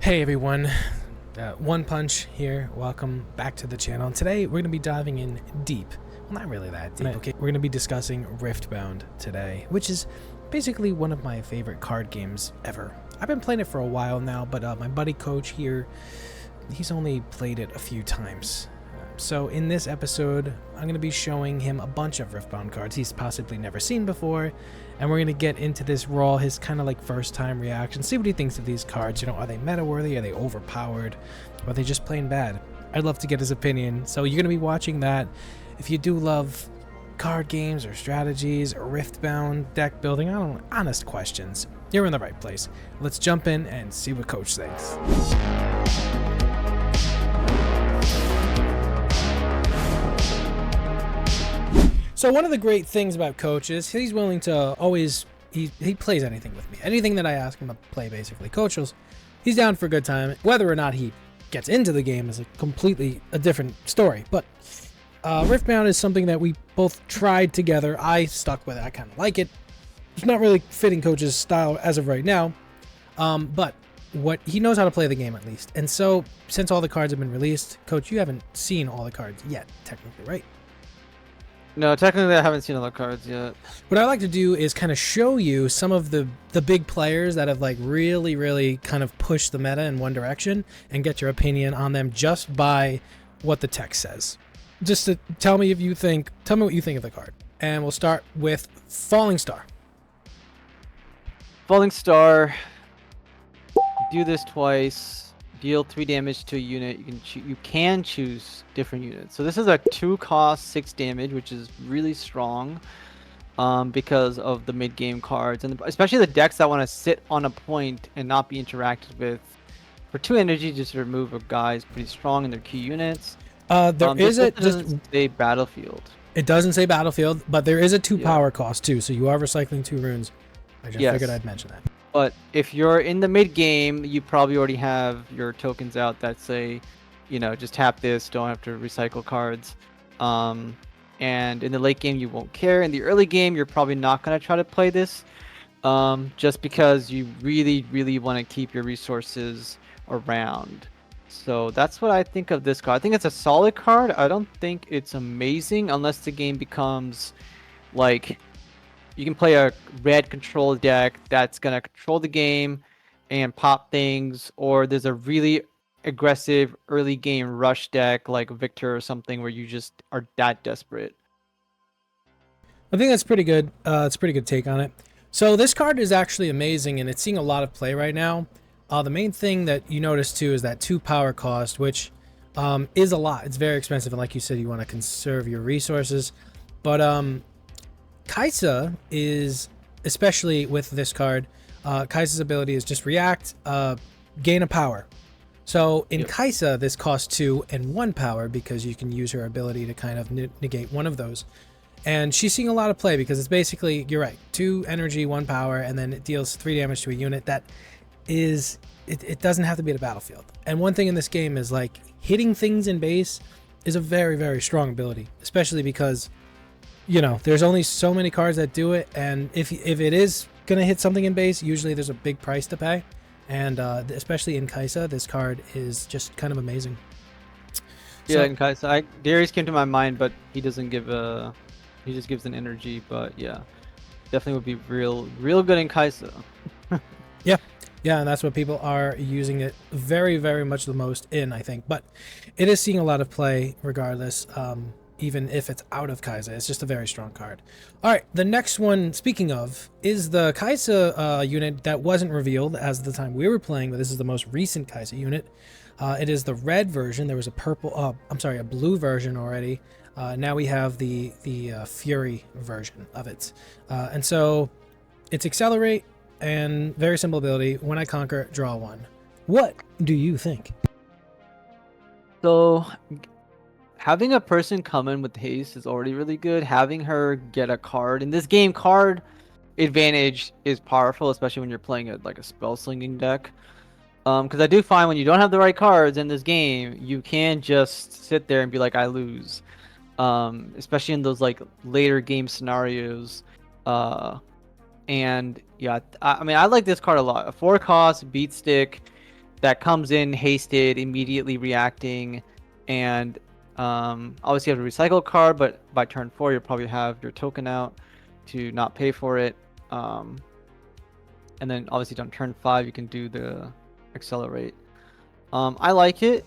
Hey everyone, One Punch here. Welcome back to the channel. And today we're going to be diving in deep. Well, not really that deep. Okay, we're going to be discussing Riftbound today, which is basically one of my favorite card games ever. I've been playing it for a while now, but my buddy Coach here, he's only played it a few times. So in this episode, I'm going to be showing him a bunch of Riftbound cards he's possibly never seen before, and we're going to get into this raw, his kind of like first time reaction, see what he thinks of these cards. You know, are they meta worthy, are they overpowered, or are they just plain bad? I'd love to get his opinion, so you're going to be watching that. If you do love card games or strategies or Riftbound deck building, honest questions, you're in the right place. Let's jump in and see what Coach thinks. So one of the great things about Coach is he's willing to always, he plays anything with me. Anything that I ask him to play, basically. Coach, he's down for a good time. Whether or not he gets into the game is a different story. But Riftbound is something that we both tried together. I stuck with it. I kind of like it. It's not really fitting Coach's style as of right now. But what he knows how to play the game at least. And so since all the cards have been released, Coach, you haven't seen all the cards yet, technically, right? No, technically I haven't seen all the cards yet. What I like to do is kind of show you some of the big players that have like really kind of pushed the meta in one direction and get your opinion on them just by what the text says. Just to tell me what you think of the card. And we'll start with Falling Star. Falling Star, do this twice. Deal 3 damage to a unit. You can choose different units. So this is a 2 cost 6 damage, which is really strong because of the mid game cards, and especially the decks that want to sit on a point and not be interacted with. For 2 energy, just remove a guy is pretty strong in their key units. Doesn't say battlefield. It doesn't say battlefield, but there is a 2 power cost too, so you are recycling 2 runes. I just figured I'd mention that. But if you're in the mid game, you probably already have your tokens out that say, you know, just tap this, don't have to recycle cards. And in the late game, you won't care. In the early game, you're probably not going to try to play this just because you really want to keep your resources around. So that's what I think of this card. I think it's a solid card. I don't think it's amazing unless the game becomes like... You can play a red control deck that's going to control the game and pop things, or there's a really aggressive early game rush deck like Victor or something where you just are that desperate. I think that's pretty good. It's a pretty good take on it. So this card is actually amazing, and it's seeing a lot of play right now. The main thing that you notice too is that 2 power cost, which is a lot. It's very expensive, and like you said, you want to conserve your resources. But Kaisa is, especially with this card, Kaisa's ability is just react, gain a power. So in Kaisa, this costs 2 and 1 power because you can use her ability to kind of negate one of those. And she's seeing a lot of play because it's basically, you're right, 2 energy, 1 power, and then it deals 3 damage to a unit. That is, it doesn't have to be at a battlefield. And one thing in this game is like hitting things in base is a very strong ability, especially because, you know, there's only so many cards that do it, and if it is gonna hit something in base, usually there's a big price to pay, and especially in Kaisa, this card is just kind of amazing. Yeah, in Kaisa, Darius came to my mind, but he doesn't give a, he just gives an energy. But yeah, definitely would be real good in Kaisa. Yeah, and that's what people are using it very much the most in, I think. But it is seeing a lot of play regardless. Even if it's out of Kaisa, it's just a very strong card. All right, the next one, speaking of, is the Kaisa unit that wasn't revealed as of the time we were playing, but this is the most recent Kaisa unit. It is the red version. There was a blue version already. Now we have the Fury version of it. And so it's Accelerate and very simple ability. When I conquer, draw 1. What do you think? So having a person come in with haste is already really good. Having her get a card in this game, card advantage is powerful, especially when you're playing like a spell slinging deck. Because I do find when you don't have the right cards in this game, you can just sit there and be like, I lose. Especially in those like later game scenarios. And yeah, I mean, I like this card a lot. A 4 cost beat stick. that comes in hasted, immediately reacting, and obviously you have a recycle card, but by turn 4 you'll probably have your token out to not pay for it. And then obviously on turn 5 you can do the accelerate. I like it.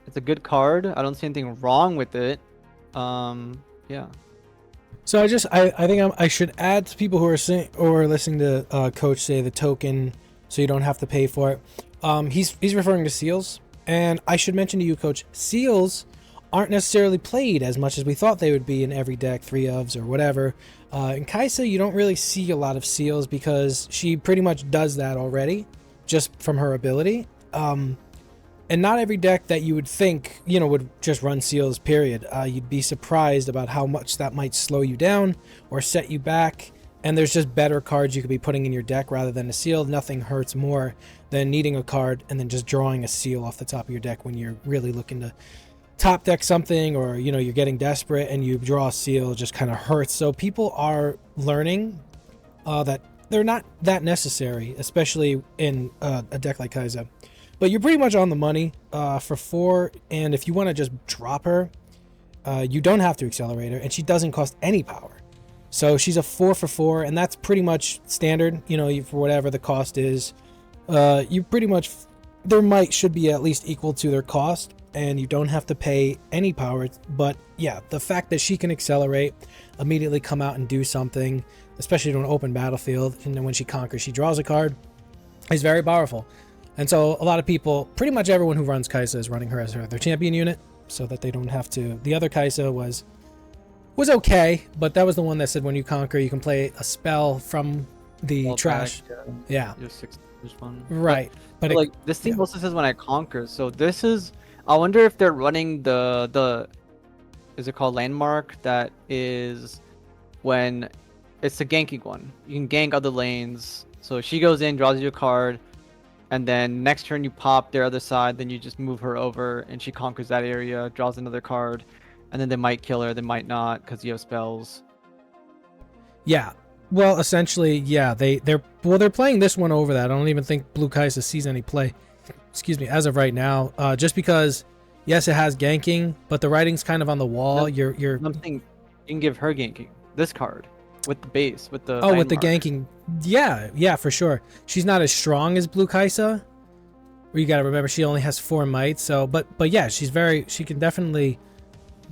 It's a good card. I don't see anything wrong with it. Yeah. So I think I should add to people who are saying or listening to Coach say the token, so you don't have to pay for it. He's referring to seals, and I should mention to you, Coach, seals aren't necessarily played as much as we thought they would be in every deck, 3 ofs or whatever. In Kaisa, you don't really see a lot of seals because she pretty much does that already, just from her ability. And not every deck that you would think, would just run seals, period. You'd be surprised about how much that might slow you down or set you back. And there's just better cards you could be putting in your deck rather than a seal. Nothing hurts more than needing a card and then just drawing a seal off the top of your deck when you're really looking to top deck something, or, you're getting desperate and you draw a seal. It just kind of hurts. So people are learning that they're not that necessary, especially in a deck like Kaisa. But you're pretty much on the money for 4, and if you want to just drop her, you don't have to accelerate her, and she doesn't cost any power. So she's a 4 for 4, and that's pretty much standard, for whatever the cost is. You pretty much, should be at least equal to their cost, and you don't have to pay any power. But yeah, the fact that she can accelerate, immediately come out and do something, especially to an open battlefield, and then when she conquers, she draws a card, is very powerful. And so a lot of people, pretty much everyone who runs Kaisa is running her as their champion unit, so that they don't have to. The other Kaisa was okay, but that was the one that said when you conquer, you can play a spell from the trash. Yeah. Your 6 one. Right. But like this thing also says when I conquer. So this is, I wonder if they're running the is it called landmark? That is when it's the ganking one. You can gank other lanes. So she goes in, draws you a card. And then next turn you pop their other side, then you just move her over and she conquers that area, draws another card, and then they might kill her, they might not because you have spells. Yeah. Well, essentially, yeah, they're playing this one over that. I don't even think Blue Kaisa sees any play. Excuse me, as of right now, just because yes, it has ganking, but the writing's kind of on the wall. You're something you can give her ganking. This card with the base, with the with the ganking. Yeah, for sure. She's not as strong as Blue Kaisa. You got to remember she only has 4 might. So, but yeah, she can definitely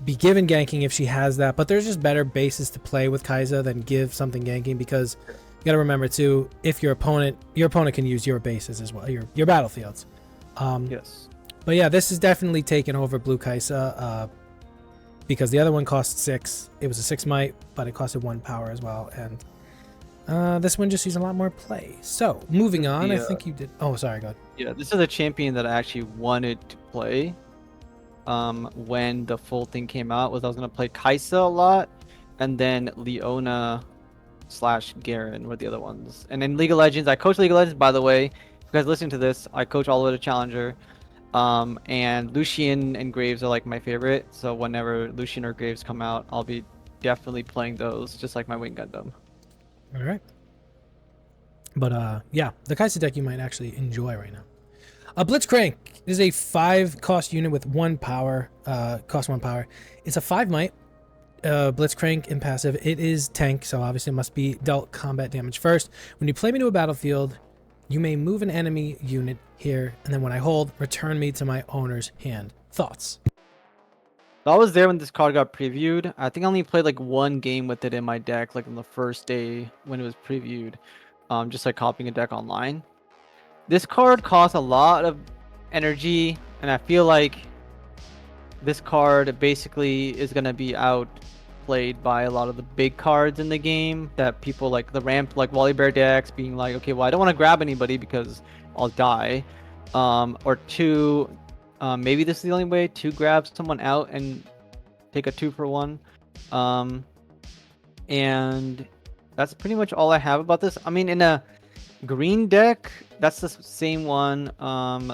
be given ganking if she has that. But there's just better bases to play with Kaisa than give something ganking, because you got to remember too, if your opponent can use your bases as well, your battlefields. Yes. But yeah, this is definitely taken over Blue Kaisa. Because the other one cost 6. It was a 6 might, but it costed 1 power as well. And this one just sees a lot more play. So, moving on, I think you did... Oh, sorry, go ahead. Yeah, this is a champion that I actually wanted to play when the full thing came out. I was going to play Kaisa a lot, and then Leona / Garen were the other ones. And in League of Legends, I coach League of Legends, by the way. If you guys listening to this, I coach all the way to Challenger. And Lucian and Graves are like my favorite, so whenever Lucian or Graves come out, I'll be definitely playing those, just like my Wing Gundam. All right. But yeah, the Kaisa deck you might actually enjoy right now. Blitzcrank is a 5 cost unit with 1 power, cost 1 power. It's a 5 might. Blitzcrank impassive. It is tank, so obviously it must be dealt combat damage first. When you play me to a battlefield, you may move an enemy unit here, and then when I hold, return me to my owner's hand. Thoughts? I was there when this card got previewed. I think I only played like 1 game with it in my deck, like on the first day when it was previewed. Just like copying a deck online. This card costs a lot of energy, and I feel like this card basically is going to be outplayed by a lot of the big cards in the game that people like the ramp, like Wally Bear decks being like, okay, well, I don't want to grab anybody because I'll die. Or 2, maybe this is the only way to grab someone out and take a 2 for 1. And that's pretty much all I have about this. I mean, in a green deck, that's the same one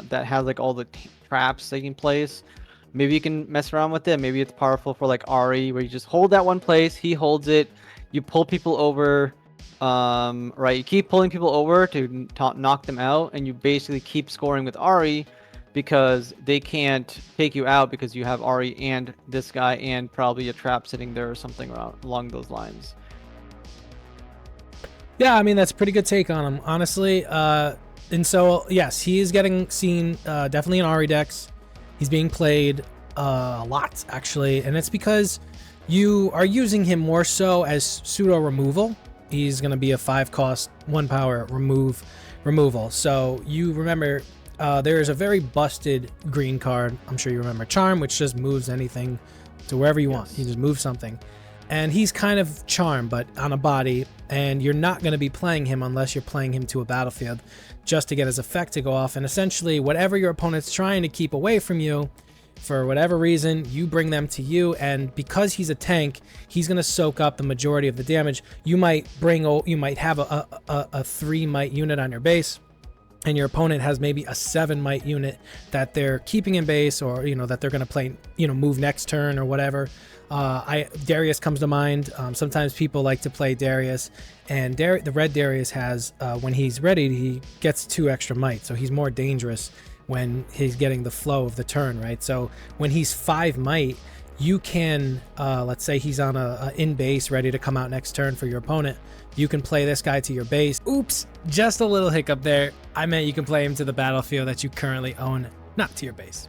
that has like all the traps taking place. Maybe you can mess around with it. Maybe it's powerful for like Ari, where you just hold that one place, he holds it, you pull people over, Right, you keep pulling people over to knock them out, and you basically keep scoring with Ari because they can't take you out because you have Ari and this guy and probably a trap sitting there or something along those lines. Yeah, I mean that's a pretty good take on him, honestly. And so yes, he is getting seen definitely in Ari decks. He's being played a lot actually, and it's because you are using him more so as pseudo removal. He's going to be a 5-cost, 1 power removal. So you remember there is a very busted green card. I'm sure you remember Charm, which just moves anything to wherever you want. He just moves something. And he's kind of Charm, but on a body, and you're not going to be playing him unless you're playing him to a battlefield just to get his effect to go off. And essentially, whatever your opponent's trying to keep away from you, for whatever reason, you bring them to you, and because he's a tank, he's going to soak up the majority of the damage. You might have a 3 might unit on your base, and your opponent has maybe a 7 might unit that they're keeping in base, or that they're going to play, move next turn or whatever. Darius comes to mind. Sometimes people like to play Darius, and the red Darius has when he's ready, he gets 2 extra might, so he's more dangerous when he's getting the flow of the turn, right? So when he's 5 might, you can, let's say he's on a in base ready to come out next turn for your opponent. You can play this guy to your base. Oops, just a little hiccup there. I meant you can play him to the battlefield that you currently own, not to your base.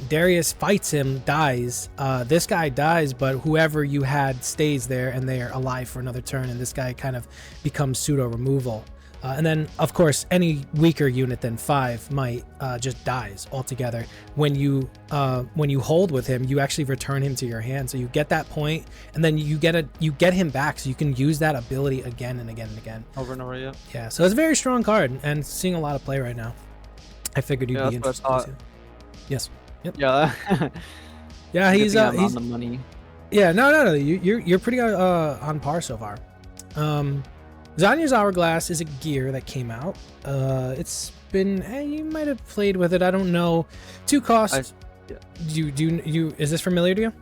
Darius fights him, dies. This guy dies, but whoever you had stays there and they are alive for another turn, and this guy kind of becomes pseudo removal. And then, of course, any weaker unit than 5 might just dies altogether. When you hold with him, you actually return him to your hand, so you get that point, and then you get him back, so you can use that ability again and again and again. Over and over, yeah. Yeah, so it's a very strong card, and seeing a lot of play right now. I figured you'd be interested. Yes. Yep. Yeah. Yeah, he's on the money. Yeah, no. You're pretty on par so far. Zanya's Hourglass is a gear that came out. It's been you might have played with it. I don't know. 2 costs. You is this familiar to you?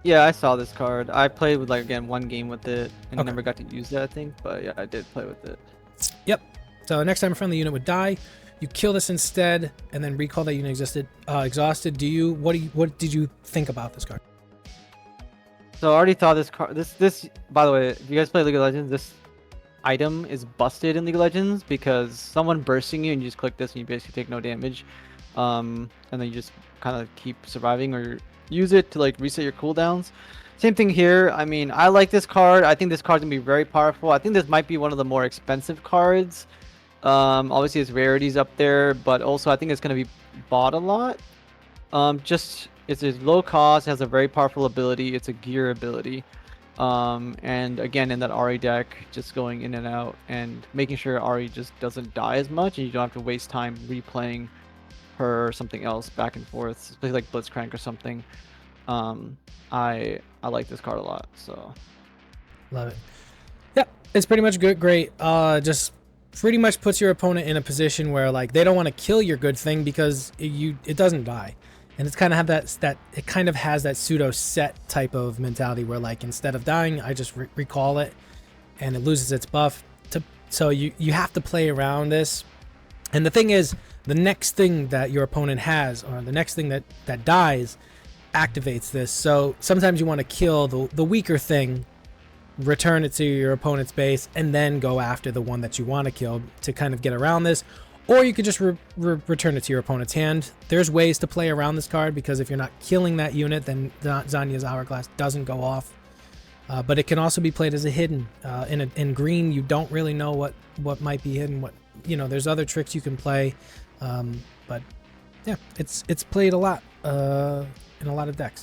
Yeah, I saw this card. I played with 1 game with it and never got to use it, I think. But yeah, I did play with it. Yep. So next time a friendly unit would die, you kill this instead, and then recall that unit exhausted. What did you think about this card? So I already thought this card. This by the way, if you guys play League of Legends, this item is busted in League of Legends because someone bursting you and you just click this and you basically take no damage, and then you just kind of keep surviving or use it to reset your cooldowns. Same thing here. I mean, I like this card. I think this card's gonna be very powerful. I think this might be one of the more expensive cards. Obviously its rarity's up there, but also I think it's gonna be bought a lot. It's a low cost, has a very powerful ability. It's a gear ability. And again, in that Ari deck, just going in and out and making sure Ari just doesn't die as much, and you don't have to waste time replaying her or something else back and forth, especially like Blitzcrank or something. I like this card a lot, so love it. Yep, it's pretty much good, great. Just pretty much puts your opponent in a position where they don't want to kill your good thing because it doesn't die. And it's kind of have that it kind of has that pseudo set type of mentality where instead of dying, I just recall it and it loses its buff. So you have to play around this. And the thing is, the next thing that your opponent has, or the next thing that dies, activates this. So sometimes you want to kill the weaker thing, return it to your opponent's base, and then go after the one that you want to kill to kind of get around this. Or you could just return it to your opponent's hand. There's ways to play around this card because if you're not killing that unit, then Zanya's Hourglass doesn't go off. But it can also be played as a hidden. In green, you don't really know what might be hidden. There's other tricks you can play. But yeah, it's played a lot in a lot of decks.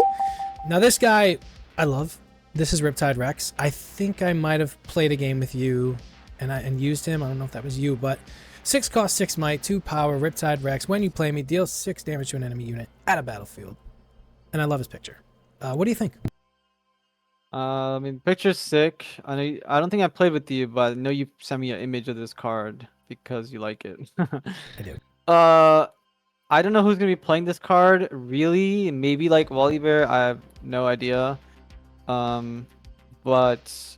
Now this guy, I love. This is Riptide Rex. I think I might have played a game with you and used him. I don't know if that was you, but 6 cost, 6 might, 2 power, Riptide Rex. When you play me, deals 6 damage to an enemy unit at a battlefield. And I love his picture. What do you think? I mean, picture's sick. I don't think I played with you, but I know you sent me an image of this card because you like it. I do. I don't know who's gonna be playing this card. Really, maybe Volibear. I have no idea. But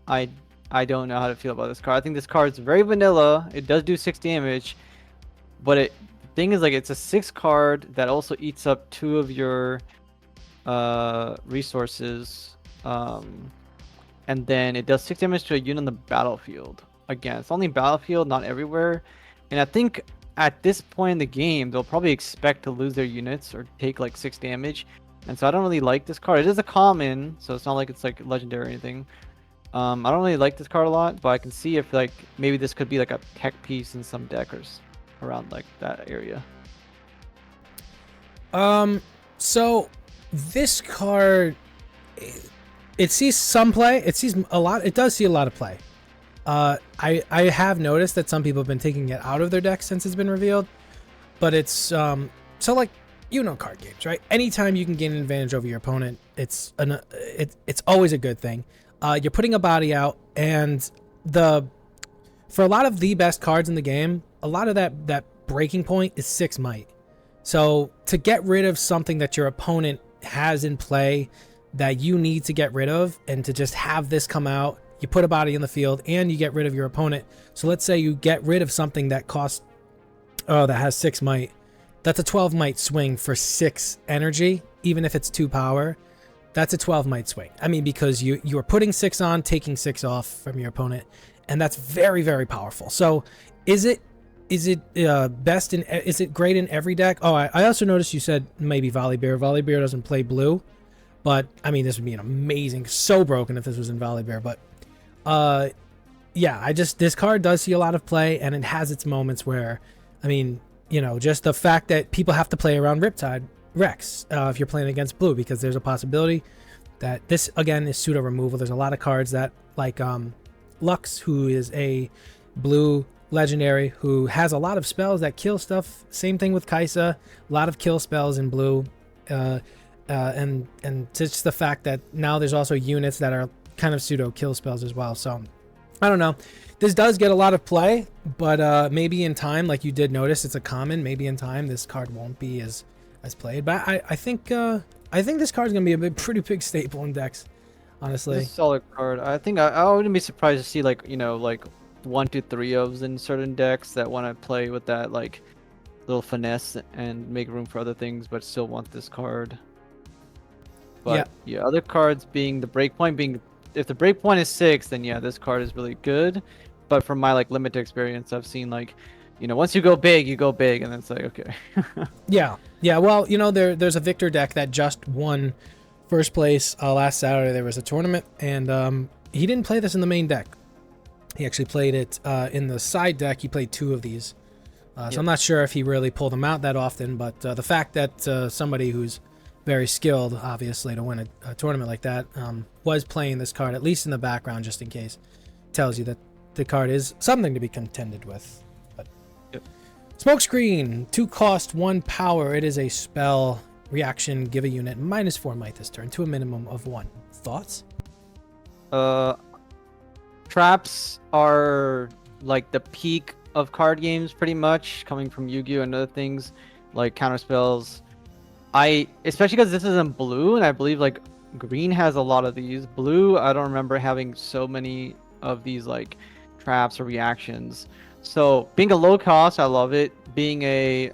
I I don't know how to feel about this card. I think this card is very vanilla. It does do 6 damage, but the thing is, like, it's a 6 card that also eats up 2 of your resources. And then it does 6 damage to a unit on the battlefield. Again, it's only battlefield, not everywhere. And I think at this point in the game, they'll probably expect to lose their units or take like 6 damage. And so I don't really like this card. It is a common, so it's not like it's like legendary or anything. I don't really like this card a lot, but I can see if like maybe this could be like a tech piece in some deckers around like that area. So this card, it sees some play. It sees a lot. It does see a lot of play. I have noticed that some people have been taking it out of their deck since it's been revealed, but it's so like card games, right? Anytime you can gain an advantage over your opponent, it's always a good thing. You're putting a body out, and for a lot of the best cards in the game, a lot of that breaking point is 6 might. So to get rid of something that your opponent has in play that you need to get rid of, and to just have this come out, you put a body in the field and you get rid of your opponent. So let's say you get rid of something that costs, that has 6 might. That's a 12 might swing for 6 energy, even if it's 2 power. That's a 12 might swing. I mean, because you are putting 6 on, taking 6 off from your opponent, and that's very, very powerful. So is it best in, is it great in every deck? Oh, I also noticed you said maybe Volibear. Volibear doesn't play blue, but I mean, this would be an amazing, so broken if this was in Volibear. But yeah, this card does see a lot of play, and it has its moments where, I mean, just the fact that people have to play around Riptide Rex if you're playing against blue, because there's a possibility that this again is pseudo removal. There's a lot of cards that, like Lux, who is a blue legendary who has a lot of spells that kill stuff. Same thing with Kaisa, a lot of kill spells in blue, and just the fact that now there's also units that are kind of pseudo kill spells as well. So I don't know. This does get a lot of play, but maybe in time, like you did notice, it's a common. Maybe in time this card won't be as played. But I think this card's gonna be a pretty big staple in decks, honestly. It's a solid card. I think I wouldn't be surprised to see like like 1 to 3 ofs in certain decks that want to play with that like little finesse and make room for other things, but still want this card. But yeah, other cards being the breakpoint being, if the breakpoint is 6, then yeah, this card is really good. But from my like limited experience, I've seen like, once you go big, and then it's like, okay. Yeah. Well, there's a Victor deck that just won first place last Saturday. There was a tournament, and he didn't play this in the main deck. He actually played it in the side deck. He played 2 of these. So I'm not sure if he really pulled them out that often, but the fact that somebody who's very skilled, obviously, to win a tournament like that, was playing this card, at least in the background, just in case, tells you that the card is something to be contended with. But Smokescreen, 2 cost, 1 power. It is a spell reaction. Give a unit -4 might this turn to a minimum of 1. Thoughts? Traps are like the peak of card games, pretty much, coming from Yu-Gi-Oh! And other things like counter spells. Especially because this is in blue, and I believe like green has a lot of these. Blue, I don't remember having so many of these like traps or reactions. So being a low cost, I love it. Being a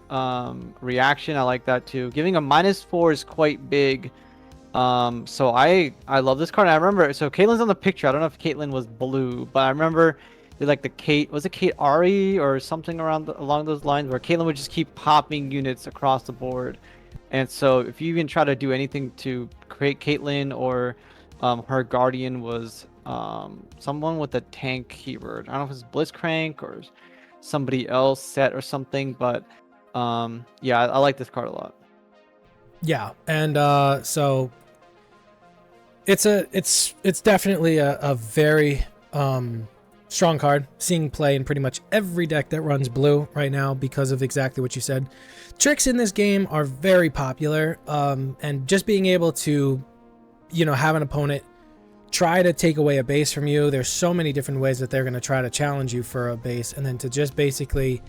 reaction, I like that too. Giving a -4 is quite big. So I love this card. And I remember, so Caitlin's on the picture. I don't know if Caitlin was blue, but I remember like was it Kate Ari or something along those lines, where Caitlin would just keep popping units across the board. And so if you even try to do anything to create Caitlin, or her guardian was someone with a tank keyword. I don't know if it's Blitzcrank or somebody else set or something, but yeah, I like this card a lot. Yeah, and so it's definitely a very strong card, seeing play in pretty much every deck that runs blue right now because of exactly what you said. Tricks in this game are very popular, and just being able to, have an opponent try to take away a base from you. There's so many different ways that they're going to try to challenge you for a base, and then to just basically,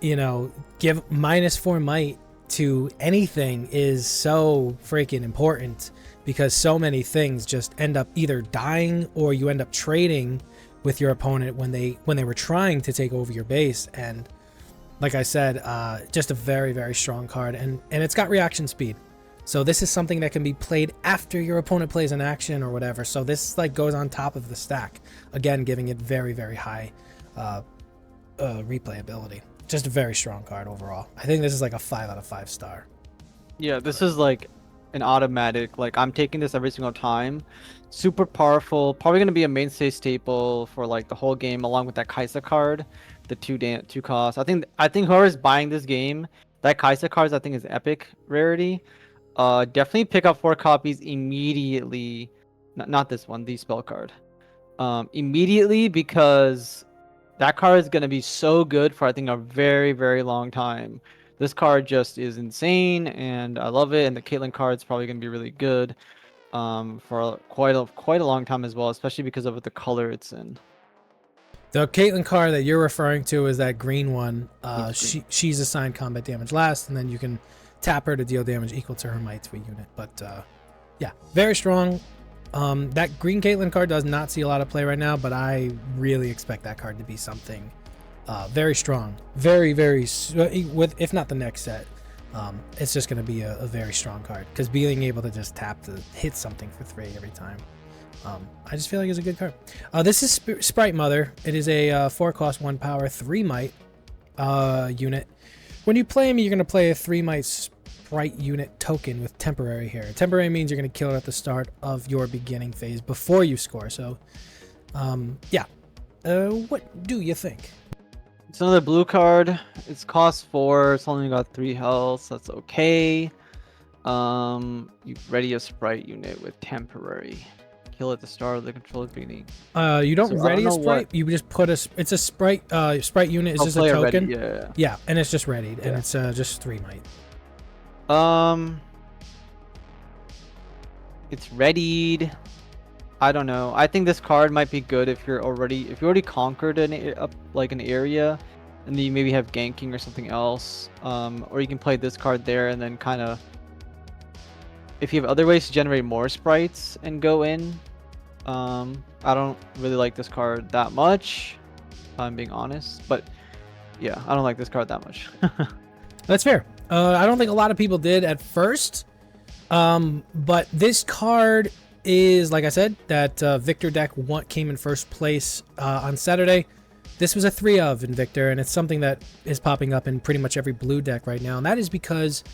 give -4 might to anything is so freaking important, because so many things just end up either dying or you end up trading with your opponent when they were trying to take over your base. And like I said, just a very, very strong card, and it's got reaction speed. So this is something that can be played after your opponent plays an action or whatever. So this like goes on top of the stack, again giving it very, very high replayability. Just a very strong card overall. I think this is like a 5 out of 5 star. Yeah, this is like an automatic. Like I'm taking this every single time. Super powerful. Probably gonna be a mainstay staple for like the whole game, along with that Kaisa card, the two cost. I think whoever's buying this game, that Kaisa cards I think is epic rarity. Definitely pick up 4 copies immediately. Not this one, the spell card. Immediately, because that card is gonna be so good for I think a very, very long time. This card just is insane, and I love it. And the Caitlyn card is probably gonna be really good, for quite a long time as well, especially because of the color it's in. The Caitlyn card that you're referring to is that green one. It's green. She's assigned combat damage last, and then you can tap her to deal damage equal to her might to a unit. But yeah, very strong. That green Caitlyn card does not see a lot of play right now, but I really expect that card to be something very strong. Very, very, with if not the next set, it's just going to be a very strong card, because being able to just tap to hit something for 3 every time, I just feel like it's a good card. This is Sprite Mother. It is a 4 cost, 1 power, 3 might unit. When you play him, you're going to play a 3 might Sprite unit token with temporary here. Temporary means you're going to kill it at the start of your beginning phase before you score. So, yeah. What do you think? It's another blue card. It's cost 4. It's only got 3 health. So that's okay. You ready a Sprite unit with temporary. Kill at the start of the controller's beginning. You don't So ready I a don't know Sprite. You just put it's a Sprite. Sprite unit is I'll just a play it token. ready, yeah. Yeah, and it's just readied, and Yeah. it's just 3 might. It's readied. I don't know. I think this card might be good if you already conquered an area, and then you maybe have ganking or something else. Or you can play this card there and then kind of, if you have other ways to generate more sprites and go in. I don't really like this card that much, if I'm being honest. But yeah, I don't like this card that much. That's fair. I don't think a lot of people did at first. But this card is, like I said, that Victor deck came in first place on Saturday. This was a 3 of in Victor, and it's something that is popping up in pretty much every blue deck right now. And that is because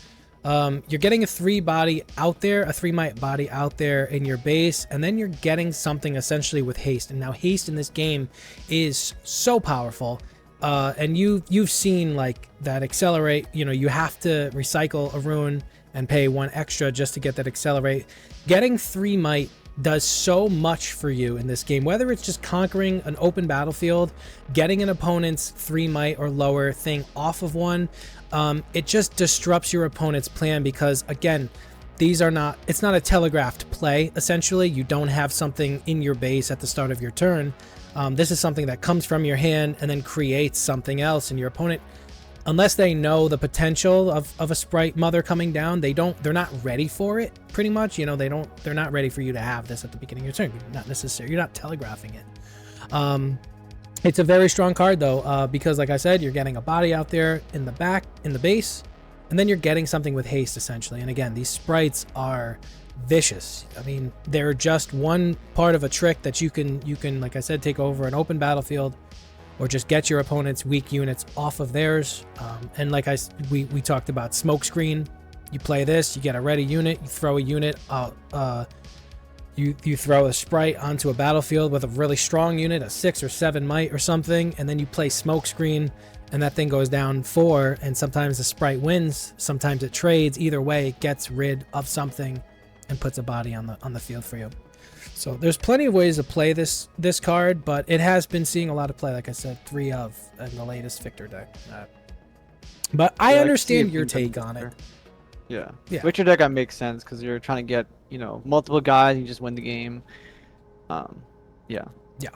you're getting a 3 body out there, a 3 might body out there in your base, and then you're getting something essentially with haste. And now haste in this game is so powerful. And you've seen like that accelerate. You know, you have to recycle a rune and pay 1 extra just to get that accelerate. Getting 3 might does so much for you in this game, whether it's just conquering an open battlefield, getting an opponent's 3 might or lower thing off of 1. It just disrupts your opponent's plan, because again, it's not a telegraphed play. Essentially, you don't have something in your base at the start of your turn. This is something that comes from your hand and then creates something else, and your opponent, unless they know the potential of a Sprite Mother coming down, they're not ready for it, pretty much. You know, they're not ready for you to have this at the beginning of your turn. You're not telegraphing it. It's a very strong card though, because like I said, you're getting a body out there in the back, in the base, and then you're getting something with haste essentially. And again, these sprites are vicious. I mean, they're just one part of a trick that you can, like I said, take over an open battlefield, or just get your opponent's weak units off of theirs. And like we talked about smokescreen, you play this, you get a ready unit, you throw a unit, you throw a sprite onto a battlefield with a really strong unit, a 6 or 7 might or something, and then you play smokescreen, and that thing goes down 4, and sometimes the sprite wins, sometimes it trades. Either way, it gets rid of something and puts a body on the field for you. So there's plenty of ways to play this card, but it has been seeing a lot of play, like I said, 3 of in the latest Victor deck. But I understand your take on it. Yeah. Yeah. Victor deck that makes sense because you're trying to get, multiple guys and you just win the game. Yeah. Yeah.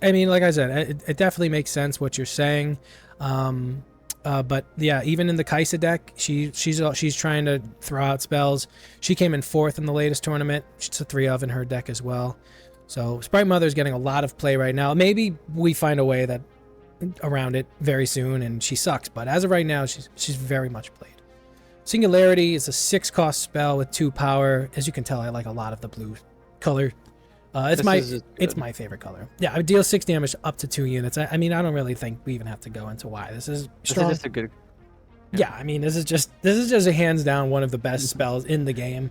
I mean, like I said, it definitely makes sense what you're saying. But yeah, even in the Kaisa deck, she's trying to throw out spells. She came in 4th in the latest tournament. She's a 3 of in her deck as well. So Sprite Mother is getting a lot of play right now. Maybe we find a way that around it very soon, and she sucks. But as of right now, she's very much played. Singularity is a 6-cost spell with 2 power. As you can tell, I like a lot of the blue color. It's my favorite color. Yeah, I deal 6 damage up to 2 units. I mean, I don't really think we even have to go into why this is strong. This is just a good. Yeah, I mean, this is just a hands down one of the best spells in the game.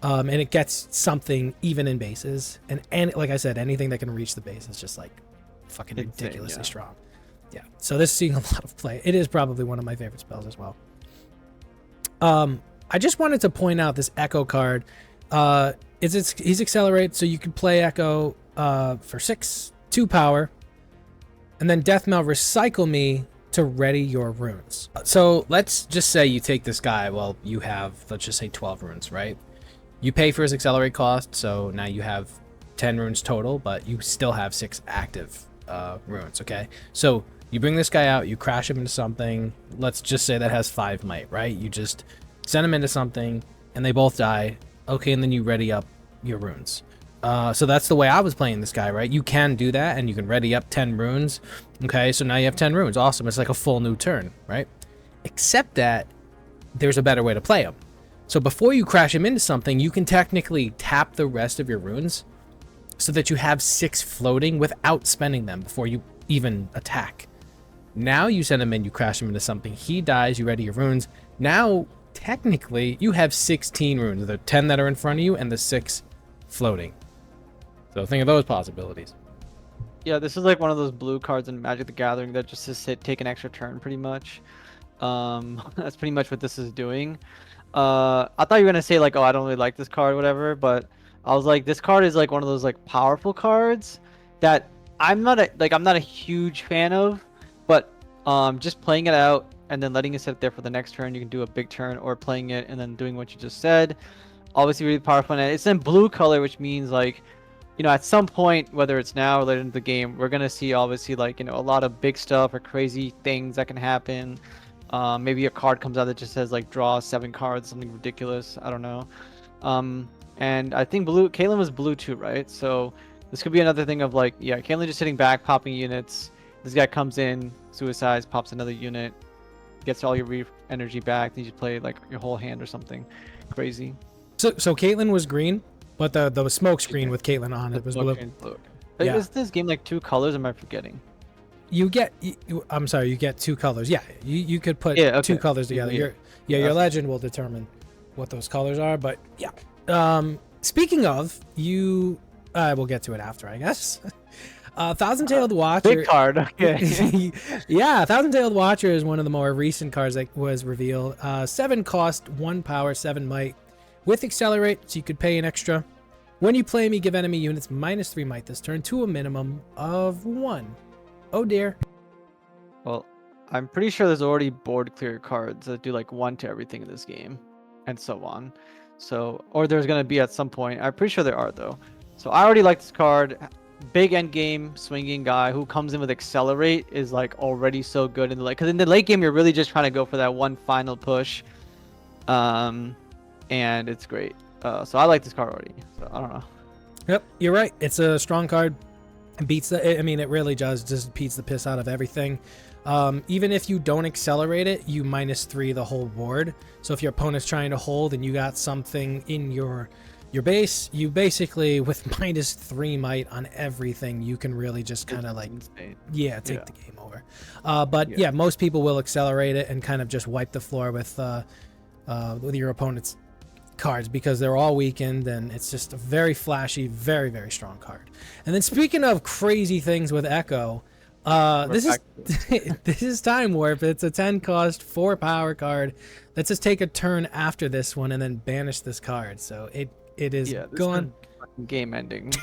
And it gets something even in bases, and like I said, anything that can reach the base is just like fucking ridiculously strong. Yeah, so this is seeing a lot of play. It is probably one of my favorite spells as well. I just wanted to point out this Echo card. He's accelerate, so you can play Echo for 6, 2 power, and then Deathmail recycle me to ready your runes. So let's just say you take this guy. Well, you have, let's just say 12 runes, right? You pay for his accelerate cost, so now you have 10 runes total, but you still have 6 active runes, okay? So you bring this guy out, you crash him into something, let's just say that has 5 might, right? You just send him into something, and they both die, okay, and then you ready up your runes. So that's the way I was playing this guy, right? You can do that, and you can ready up 10 runes, okay? So now you have 10 runes, awesome, it's like a full new turn, right? Except that there's a better way to play him. So before you crash him into something, you can technically tap the rest of your runes so that you have 6 floating without spending them before you even attack. Now you send him in, you crash him into something, he dies, you ready your runes. Now, technically, you have 16 runes, the 10 that are in front of you and the 6 floating. So think of those possibilities. Yeah, this is like one of those blue cards in Magic the Gathering that just says take an extra turn, pretty much. That's pretty much what this is doing. I thought you were gonna say like, oh, I don't really like this card, whatever, but I was like, this card is like one of those like powerful cards that I'm not a huge fan of, but just playing it out and then letting it sit there for the next turn, you can do a big turn, or playing it and then doing what you just said, obviously really powerful. And it's in blue color, which means like, you know, at some point, whether it's now or later in the game, we're gonna see obviously like, you know, a lot of big stuff or crazy things that can happen. Maybe a card comes out that just says like draw 7 cards, something ridiculous. I don't know. And I think Caitlyn was blue too, right? So this could be another thing of like, yeah, Caitlyn just sitting back, popping units. This guy comes in, suicides, pops another unit, gets all your energy back. Then you play like your whole hand or something crazy. So Caitlyn was green, but the smoke screen with Caitlyn on it was blue. Yeah. Is this game like 2 colors? Am I forgetting? You get, I'm sorry, you get 2 colors. Yeah, you could put 2 colors together. Your legend will determine what those colors are. But yeah, speaking of, we'll get to it after, I guess. Thousand-Tailed Watcher. Big card. Okay. Yeah, Thousand-Tailed Watcher is one of the more recent cards that was revealed. 7 cost, 1 power, 7 might, with accelerate, so you could pay an extra. When you play me, give enemy units -3 might this turn to a minimum of 1. Oh dear. Well, I'm pretty sure there's already board clear cards that do like 1 to everything in this game, and so on. So, or there's gonna be at some point. I'm pretty sure there are though. So I already like this card. Big end game swinging guy who comes in with accelerate is like already so good in the because in the late game you're really just trying to go for that one final push, and it's great. So I like this card already. So I don't know. Yep, you're right. It's a strong card. Beats the, I mean, it really does just beats the piss out of everything. Even if you don't accelerate it, you -3 the whole board. So if your opponent's trying to hold and you got something in your base, you basically with -3 might on everything, you can really just kind of like take the game over. But yeah, most people will accelerate it and kind of just wipe the floor with your opponent's cards because they're all weakened, and it's just a very flashy, very, very strong card. And then speaking of crazy things with Echo, this is Time Warp. It's a 10 cost 4 power card that says take a turn after this one and then banish this card. So it is gone. Game ending.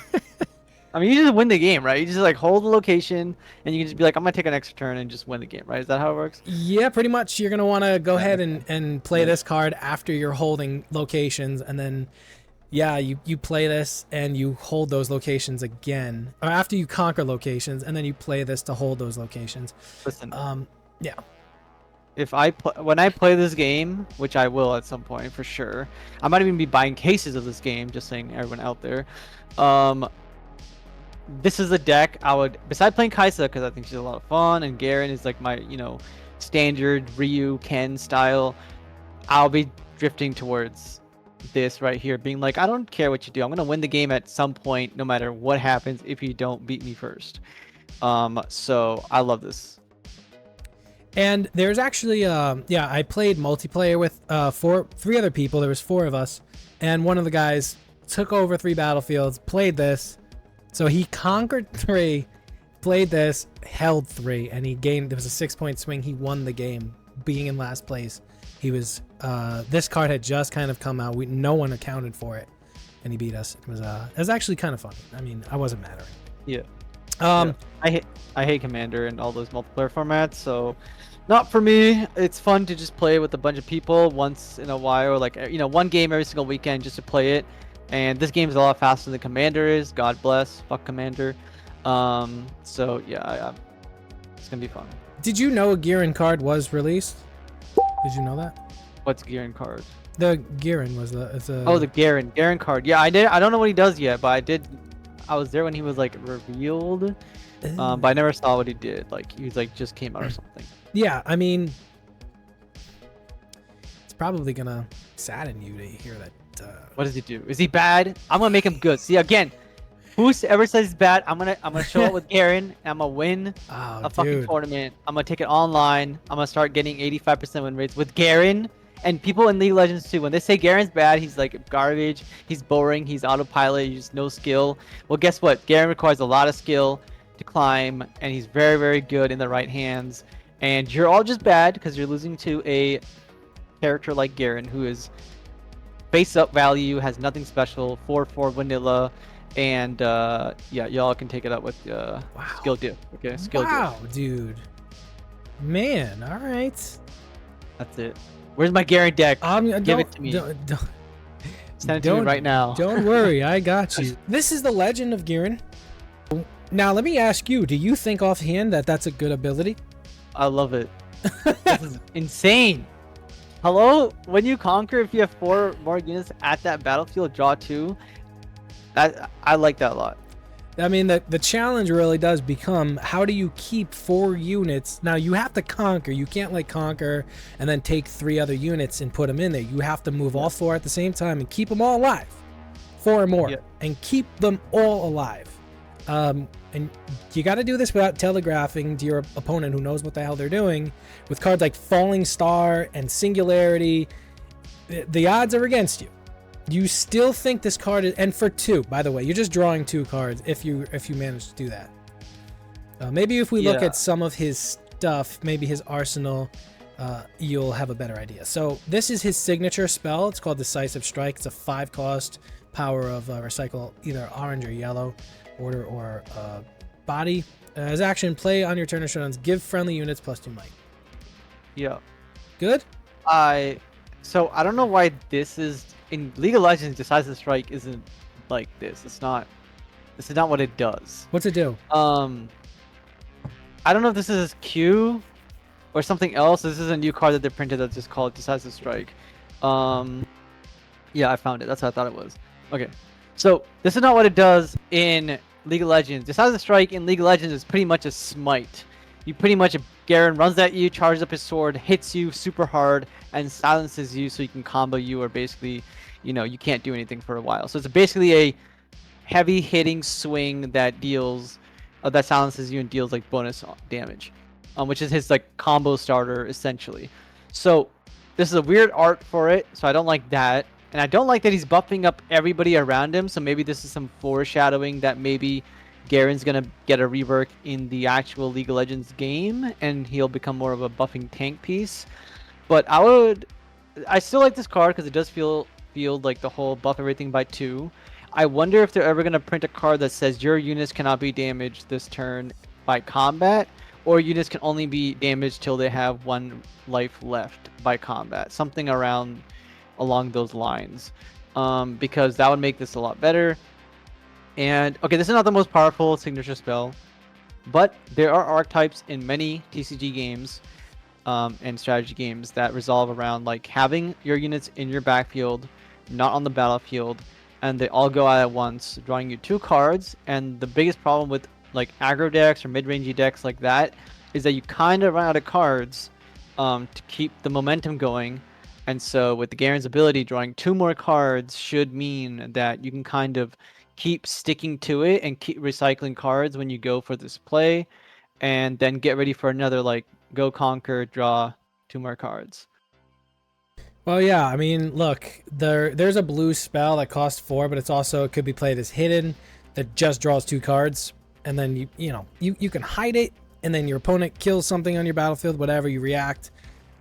I mean, you just win the game, right? You just like hold the location, and you can just be like, I'm gonna take an extra turn and just win the game, right? Is that how it works? Yeah, pretty much. You're gonna want to go ahead and play this card after you're holding locations, and then you play this and you hold those locations again, or after you conquer locations, and then you play this to hold those locations. Listen, yeah. If when I play this game, which I will at some point for sure, I might even be buying cases of this game. Just saying, everyone out there. this is a deck I would, besides playing Kaisa, because I think she's a lot of fun, and Garen is like my, standard Ryu Ken style. I'll be drifting towards this right here, being like, I don't care what you do. I'm gonna win the game at some point, no matter what happens. If you don't beat me first, so I love this. And there's actually, yeah, I played multiplayer with three other people. There was 4 of us, and one of the guys took over 3 battlefields, played this, so he conquered 3, played this, held 3, and he gained. There was a 6-point swing. He won the game, being in last place. He was. This card had just kind of come out. No one accounted for it, and he beat us. It was actually kind of fun. I mean, I wasn't mad at him. Yeah. Yeah. I hate Commander and all those multiplayer formats, so not for me. It's fun to just play with a bunch of people once in a while, or like one game every single weekend just to play it. And this game is a lot faster than Commander is. God bless, fuck Commander. So yeah, it's gonna be fun. Did you know a Giran card was released? Did you know that? What's Garen card? The Giran was Oh, the Garen card. Yeah, I did. I don't know what he does yet, but I did. I was there when he was like revealed, but I never saw what he did. Like he was like just came out or something. Yeah, I mean, it's probably gonna sadden you to hear that. What does he do? Is he bad? I'm gonna make him good. See again, whoever says he's bad, I'm gonna show up with Garen. And I'm gonna win a fucking tournament. I'm gonna take it online. I'm gonna start getting 85% win rates with Garen. And people in League of Legends too, when they say Garen's bad, he's like garbage, he's boring, he's autopilot, he's no skill. Well, guess what? Garen requires a lot of skill to climb, and he's very, very good in the right hands. And you're all just bad because you're losing to a character like Garen, who is face-up value, has nothing special, 4/4 vanilla, and yeah, y'all can take it up with skill diff. Okay, skill diff. Wow, dude. Man, all right. That's it. Where's my Garen deck? Give it to me. Don't, Send it to me right now. Don't worry, I got you. This is the Legend of Garen. Now, let me ask you, do you think offhand that that's a good ability? I love it. This is insane. Hello? When you conquer, if you have 4 more units at that battlefield, draw 2. I like that a lot. I mean, the challenge really does become, how do you keep 4 units? Now, you have to conquer. You can't, like, conquer and then take 3 other units and put them in there. You have to move all 4 at the same time and keep them all alive. 4 or more. Yeah. And keep them all alive. And you got to do this without telegraphing to your opponent who knows what the hell they're doing. With cards like Falling Star and Singularity, the odds are against you. You still think this card is, and for 2, by the way, you're just drawing 2 cards if you manage to do that. Maybe if we look at some of his stuff, maybe his arsenal, you'll have a better idea. So this is his signature spell. It's called Decisive Strike. It's a 5-cost power of recycle either orange or yellow, order or body. As action, play on your turn or showdowns. Give friendly units +2 might. Yeah. Good. So I don't know why this is in League of Legends. Decisive Strike isn't like this. This is not what it does. What's it do? I don't know if this is Q or something else. This is a new card that they printed that's just called Decisive Strike. Yeah, I found it. That's what I thought it was. Okay, so this is not what it does in League of Legends. Decisive Strike in League of Legends is pretty much a smite. You pretty much, Garen runs at you, charges up his sword, hits you super hard, and silences you so he can combo you, or basically, you can't do anything for a while. So it's basically a heavy hitting swing that deals, that silences you and deals like bonus damage, which is his like combo starter essentially. So this is a weird art for it, so I don't like that. And I don't like that he's buffing up everybody around him, so maybe this is some foreshadowing that maybe Garen's gonna get a rework in the actual League of Legends game, and he'll become more of a buffing tank piece. But I still like this card because it does feel like the whole buff everything by 2. I wonder if they're ever gonna print a card that says your units cannot be damaged this turn by combat, or units can only be damaged till they have 1 life left by combat. Something along those lines, because that would make this a lot better. And okay, this is not the most powerful signature spell, but there are archetypes in many TCG games and strategy games that resolve around like having your units in your backfield, not on the battlefield, and they all go out at once, drawing you 2 cards. And the biggest problem with like aggro decks or mid-rangey decks like that is that you kind of run out of cards to keep the momentum going. And so with the Garen's ability, drawing 2 more cards should mean that you can kind of keep sticking to it and keep recycling cards when you go for this play, and then get ready for another like go conquer, draw 2 more cards. Well, yeah. I mean, look, there's a blue spell that costs 4, but it's also it could be played as hidden that just draws 2 cards, and then you can hide it, and then your opponent kills something on your battlefield, whatever you react.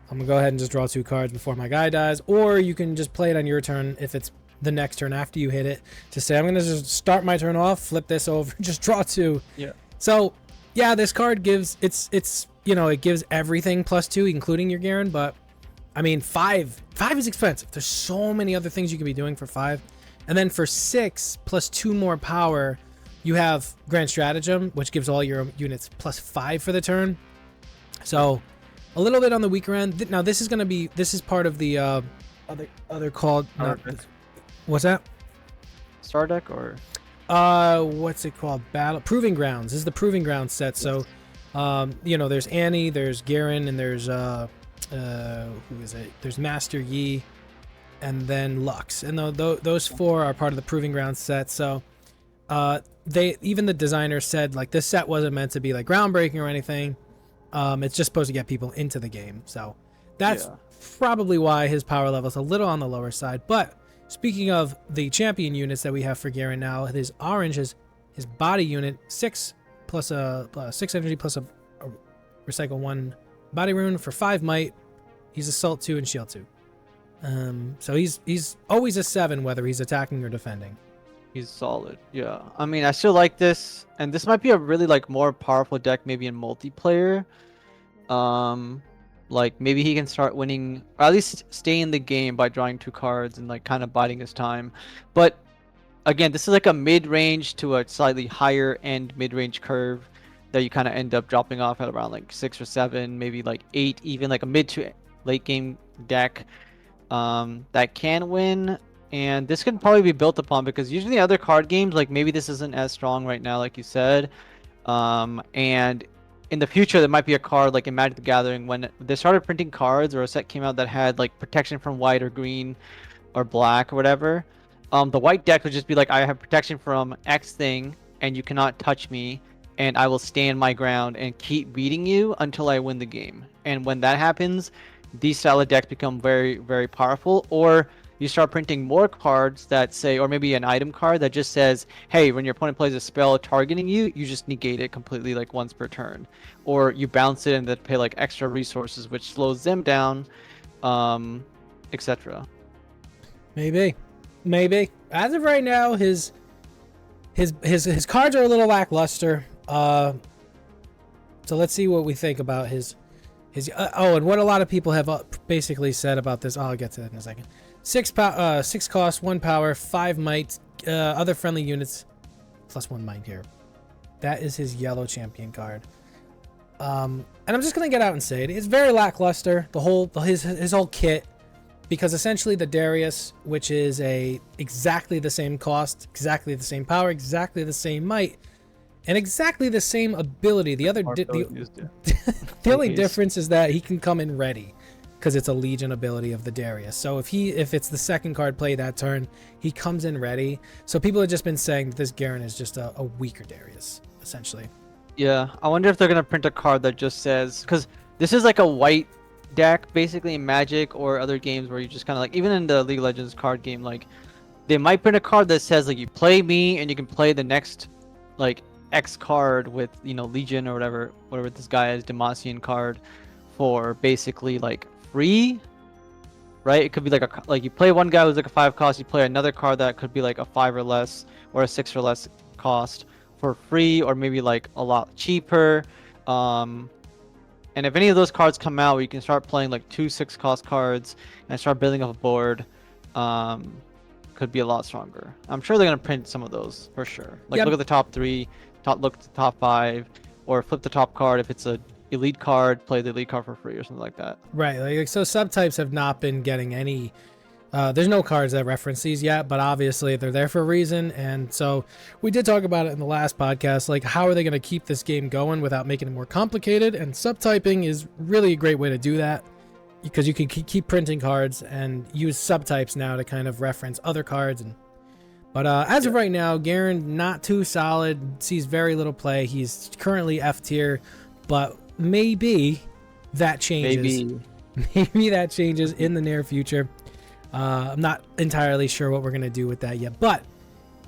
I'm gonna go ahead and just draw 2 cards before my guy dies, or you can just play it on your turn if it's the next turn after you hit it to say I'm gonna just start my turn off, flip this over, just draw 2. Yeah. So yeah, this card gives it gives everything +2, including your Garen, but I mean 5 is expensive. There's so many other things you could be doing for 5, and then for 6 plus 2 more power, you have Grand Stratagem, which gives all your units +5 for the turn. So a little bit on the weaker end. Now this is part of the other called what's that? Star deck or What's it called? Battle Proving Grounds. This is the Proving Grounds set. So there's Annie, there's Garen, and there's who is it? There's Master Yi, and then Lux. And those 4 are part of the Proving Grounds set. So even the designer said like this set wasn't meant to be like groundbreaking or anything. It's just supposed to get people into the game. So that's probably why his power level is a little on the lower side. But speaking of the champion units that we have for Garen now, his orange is his body unit, 6 plus a 6 energy plus a recycle 1 body rune for 5 might. He's assault 2 and shield 2. So he's always a 7 whether he's attacking or defending. He's solid. Yeah. I mean, I still like this, and this might be a really like more powerful deck maybe in multiplayer. Like maybe he can start winning, or at least stay in the game by drawing 2 cards and like kind of biding his time. But again, this is like a mid-range to a slightly higher end mid-range curve that you kind of end up dropping off at around like 6 or 7, maybe like 8, even like a mid to late game deck that can win. And this can probably be built upon because usually other card games, like maybe this isn't as strong right now, like you said. And in the future, there might be a card like in Magic the Gathering when they started printing cards or a set came out that had like protection from white or green or black or whatever. The white deck would just be like, I have protection from X thing and you cannot touch me, and I will stand my ground and keep beating you until I win the game. And when that happens, these style of decks become very, very powerful. Or you start printing more cards that say, or maybe an item card that just says, hey, when your opponent plays a spell targeting you, you just negate it completely like once per turn. Or you bounce it and then pay like extra resources, which slows them down, etc. Maybe. As of right now, his cards are a little lackluster. So let's see what we think about his and what a lot of people have basically said about this. I'll get to that in a second. 6 cost, 1 power, 5 might, other friendly units, +1 might here. That is his yellow champion card. And I'm just gonna get out and say it. It's very lackluster. His whole kit, because essentially the Darius, which is exactly the same cost, exactly the same power, exactly the same might, and exactly the same ability. The only difference is that he can come in ready, because it's a Legion ability of the Darius. So if it's the second card play that turn, he comes in ready. So people have just been saying that this Garen is just a weaker Darius, essentially. Yeah, I wonder if they're gonna print a card that just says, because this is like a white deck basically in Magic or other games where you just kind of like, even in the League of Legends card game, like they might print a card that says like you play me and you can play the next like X card with, you know, Legion or whatever this guy is, Demacian card, for basically like free, right? It could be like you play one guy who's like a 5 cost, you play another card that could be like a 5 or less or a 6 or less cost for free, or maybe like a lot cheaper. And if any of those cards come out where you can start playing like 2 6 cost cards and start building up a board, could be a lot stronger. I'm sure they're gonna print some of those for sure. Like look at the top 3, look at the top 5, or flip the top card if it's a elite card, play the elite card for free or something like that. Right, like so subtypes have not been getting any There's no cards that reference these yet, but obviously they're there for a reason. And so we did talk about it in the last podcast, like how are they going to keep this game going without making it more complicated? And subtyping is really a great way to do that, because you can keep printing cards and use subtypes now to kind of reference other cards. But as of right now, Garen, not too solid, sees very little play. He's currently F tier, but maybe that changes. Maybe that changes in the near future. I'm not entirely sure what we're going to do with that yet, but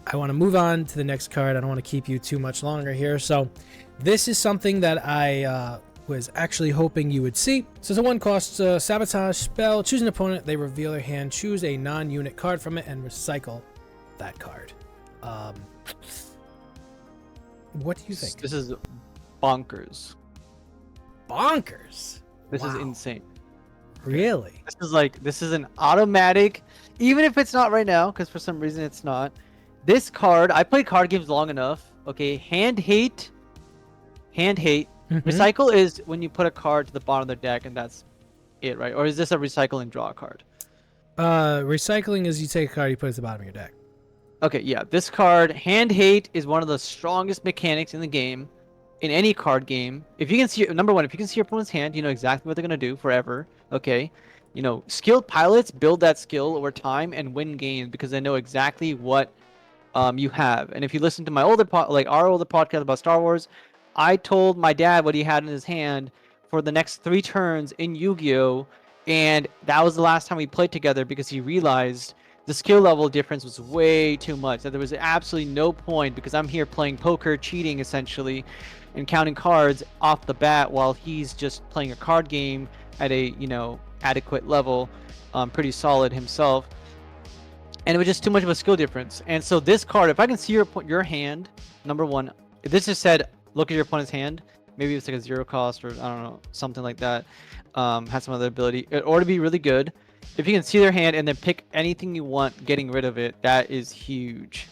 I want to move on to the next card. I don't want to keep you too much longer here. So this is something that I was actually hoping you would see. So it's a 1-cost sabotage spell. Choose an opponent. They reveal their hand. Choose a non-unit card from it and recycle that card. What do you think? This is bonkers. Bonkers. This is Wow. insane. Really? This is an automatic, even if it's not right now, because for some reason it's not. This card, I play card games long enough. Okay, hand hate. Recycle is when you put a card to the bottom of the deck and that's it, right? Or is this a recycle and draw card? Recycling is you take a card, you put it at the bottom of your deck. Okay, yeah. This card, hand hate, is one of the strongest mechanics in the game. In any card game, if you can see, number one, if you can see your opponent's hand, you know exactly what they're gonna do forever. Okay, you know, skilled pilots build that skill over time and win games because they know exactly what you have. And if you listen to my older our older podcast about Star Wars, I told my dad what he had in his hand for the next 3 turns in Yu-Gi-Oh, and that was the last time we played together because he realized the skill level difference was way too much. That there was absolutely no point because I'm here playing poker, cheating essentially, and counting cards off the bat while he's just playing a card game at a, you know, adequate level, pretty solid himself. And it was just too much of a skill difference. And so this card, if I can see your hand, number one, if this just said, look at your opponent's hand, maybe it's like a 0 cost or I don't know, something like that, has some other ability, or to be really good. If you can see their hand and then pick anything you want, getting rid of it, that is huge.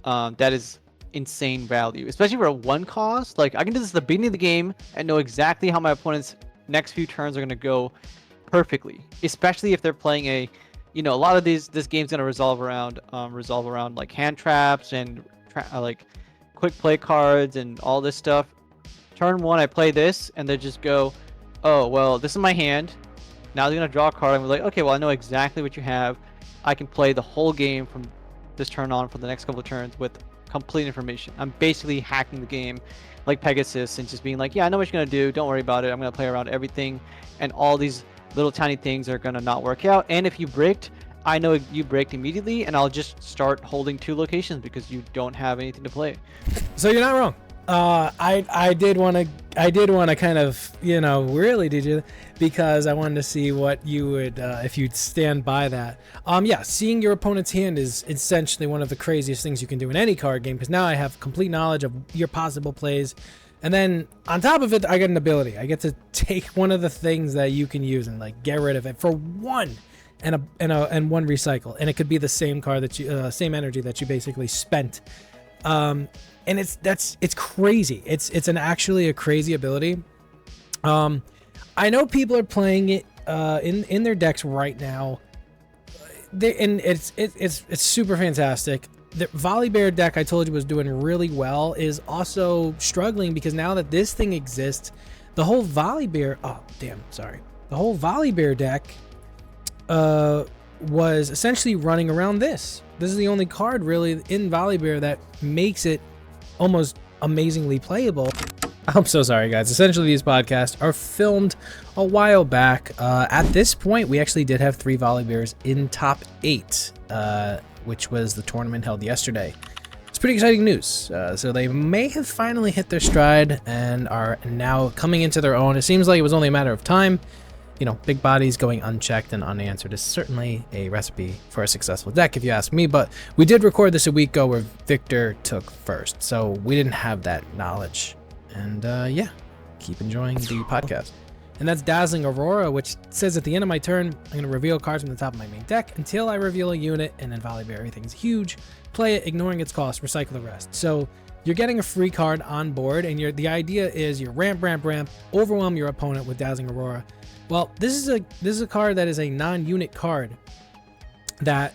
That is insane value, especially for a 1 cost. Like I can do this at the beginning of the game and know exactly how my opponent's next few turns are going to go perfectly, especially if they're playing a, you know, a lot of this game's going to resolve around like hand traps and like quick play cards and all this stuff. Turn 1 I play this and they just go, oh well, this is my hand, now they're going to draw a card and we're like, okay, well I know exactly what you have, I can play the whole game from this turn on for the next couple of turns with complete information. I'm basically hacking the game like Pegasus and just being like, yeah, I know what you're going to do, don't worry about it, I'm going to play around everything, and all these little tiny things are going to not work out. And if you bricked, I know you bricked immediately and I'll just start holding 2 locations because you don't have anything to play. So you're not wrong. I did want to kind of, you know, really did you, because I wanted to see what you would, if you'd stand by that. Yeah, seeing your opponent's hand is essentially one of the craziest things you can do in any card game, because now I have complete knowledge of your possible plays, and then on top of it, I get an ability. I get to take one of the things that you can use and like get rid of it for 1 and 1 recycle, and it could be the same card that you, same energy that you basically spent. And it's crazy. It's actually a crazy ability. I know people are playing it in their decks right now. And it's super fantastic. The Volibear deck I told you was doing really well is also struggling because now that this thing exists, the whole Volibear, the whole Volibear deck was essentially running around this. This is the only card really in Volibear that makes it almost amazingly playable. I'm so sorry, guys. Essentially, these podcasts are filmed a while back. At this point, we actually did have 3 Volibears in top 8, which was the tournament held yesterday. It's pretty exciting news. So they may have finally hit their stride and are now coming into their own. It seems like it was only a matter of time. You know, big bodies going unchecked and unanswered is certainly a recipe for a successful deck, if you ask me. But we did record this a week ago where Victor took first, so we didn't have that knowledge. And yeah, keep enjoying the podcast. And that's Dazzling Aurora, which says at the end of my turn, I'm going to reveal cards from the top of my main deck until I reveal a unit, and then Volibear, everything's huge. Play it, ignoring its cost, recycle the rest. So you're getting a free card on board, and the idea is you ramp, overwhelm your opponent with Dazzling Aurora. Well, this is a card that is a non-unit card. that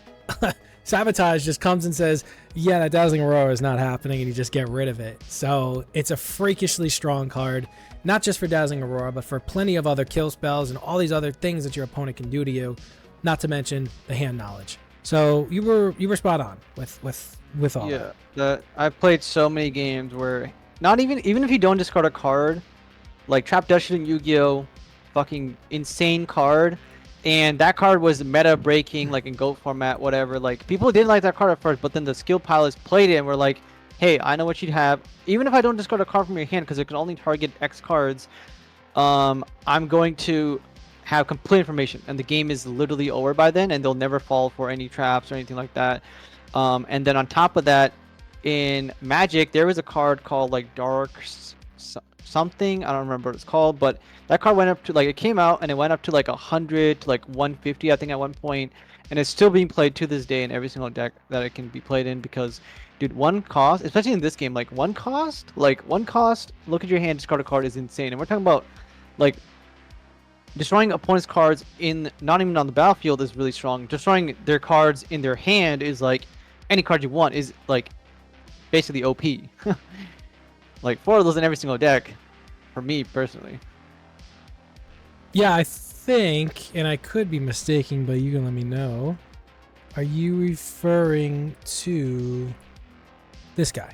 Sabotage just comes and says, yeah, that Dazzling Aurora is not happening, and you just get rid of it. So it's a freakishly strong card, not just for Dazzling Aurora, but for plenty of other kill spells and all these other things that your opponent can do to you, not to mention the hand knowledge. So you were spot on with all that. I've played so many games where not even if you don't discard a card, like Trap Dushin in Yu-Gi-Oh, fucking insane card. And that card was meta breaking, like in GOAT format, whatever. Like, people didn't like that card at first, but then the skill pilots played it and were like, hey, I know what you'd have. Even if I don't discard a card from your hand, because it can only target X cards, I'm going to have complete information. And the game is literally over by then, and they'll never fall for any traps or anything like that. And then on top of that, in Magic, there was a card called, like, Dark something. I don't remember what it's called, but that card went up to, like, it came out and it went up to like 100 to like 150, I think, at one point, and it's still being played to this day in every single deck that it can be played in, because, dude, one cost, especially in this game, like one cost, look at your hand, discard a card, is insane. And we're talking about, like, destroying opponent's cards in, not even on the battlefield, is really strong. Destroying their cards in their hand is like any card you want, is like basically OP. Like, 4 of those in every single deck, for me personally. Yeah, I think, and I could be mistaken, but you can let me know. Are you referring to this guy?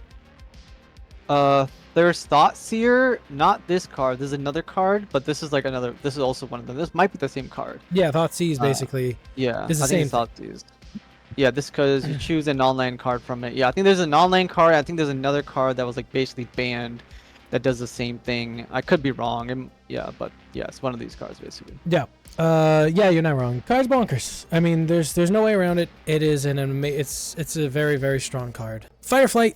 There's Thoughtseer, not this card. There's another card, but this is like another. This is also one of them. This might be the same card. Yeah, Thoughtseize basically. Yeah, is the I think same. it's Thoughtseize. Yeah, this because you choose a non-land card from it. Yeah, I think there's a non-land card. I think there's another card that was like basically banned that does the same thing. I could be wrong. Yeah, but yeah, it's one of these cards basically. Yeah. Yeah, you're not wrong. Card's bonkers. I mean, there's no way around it. It is it's a very, very strong card. Fireflight,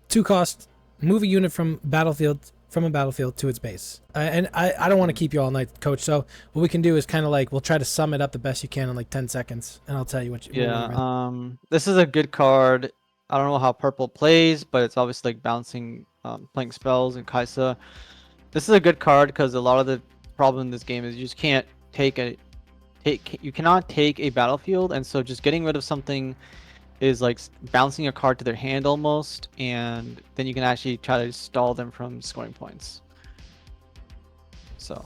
2 cost, move a unit from a battlefield to its base. And I don't want to keep you all night, Coach. So what we can do is kind of like, we'll try to sum it up the best you can in like 10 seconds, and I'll tell you what you. Yeah. This is a good card. I don't know how purple plays, but it's obviously like bouncing, playing spells and Kaisa. This is a good card because a lot of the problem in this game is you just can't you cannot take a battlefield, and so just getting rid of something is like bouncing a card to their hand almost, and then you can actually try to stall them from scoring points. So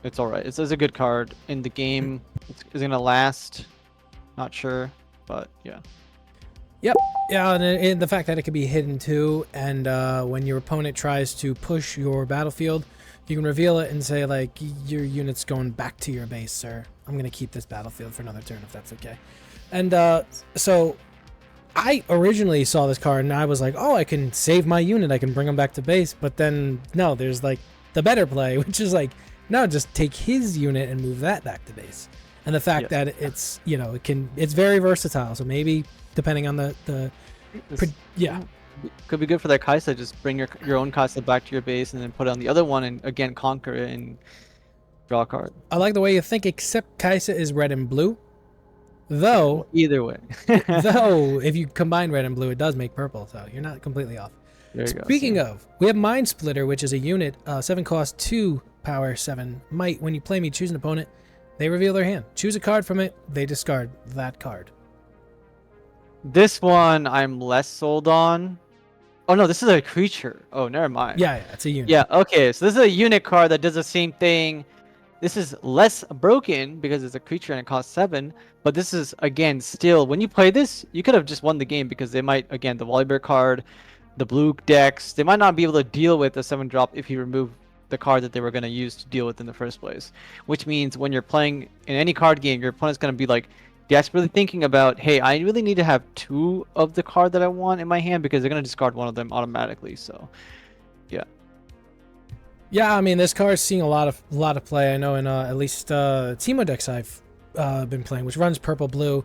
it's alright. It's a good card in the game. It's gonna last, not sure, but yeah. Yep. Yeah, and the fact that it can be hidden too, and when your opponent tries to push your battlefield, you can reveal it and say, like, your unit's going back to your base, sir. I'm going to keep this battlefield for another turn if that's okay. And so I originally saw this card and I was like, oh, I can save my unit. I can bring him back to base. But then, no, there's like the better play, which is like, no, just take his unit and move that back to base. And the fact that it's, you know, it's very versatile. So maybe depending on yeah. Could be good for that Kaisa. Just bring your own Kaisa back to your base and then put it on the other one and again conquer it and draw a card. I like the way you think, except Kaisa is red and blue. Though either way. though if you combine red and blue, it does make purple, so you're not completely off. Speaking of, we have Mind Splitter, which is a unit, 7 cost, 2 power, 7 might. When you play me, choose an opponent, they reveal their hand. Choose a card from it, they discard that card. This one I'm less sold on. Oh no, this is a creature. Oh, never mind. Yeah, it's a unit. Yeah, okay, so this is a unit card that does the same thing. This is less broken because it's a creature and it costs 7. But this is, again, still, when you play this, you could have just won the game because they might, again, the Volibear card, the blue decks, they might not be able to deal with the 7-drop if you remove the card that they were going to use to deal with in the first place. Which means when you're playing in any card game, your opponent's going to be like, desperately thinking about, hey, I really need to have 2 of the card that I want in my hand because they're going to discard one of them automatically. So, yeah. Yeah, I mean, this card's seeing a lot of play. I know in at least Teemo decks I've been playing, which runs purple-blue.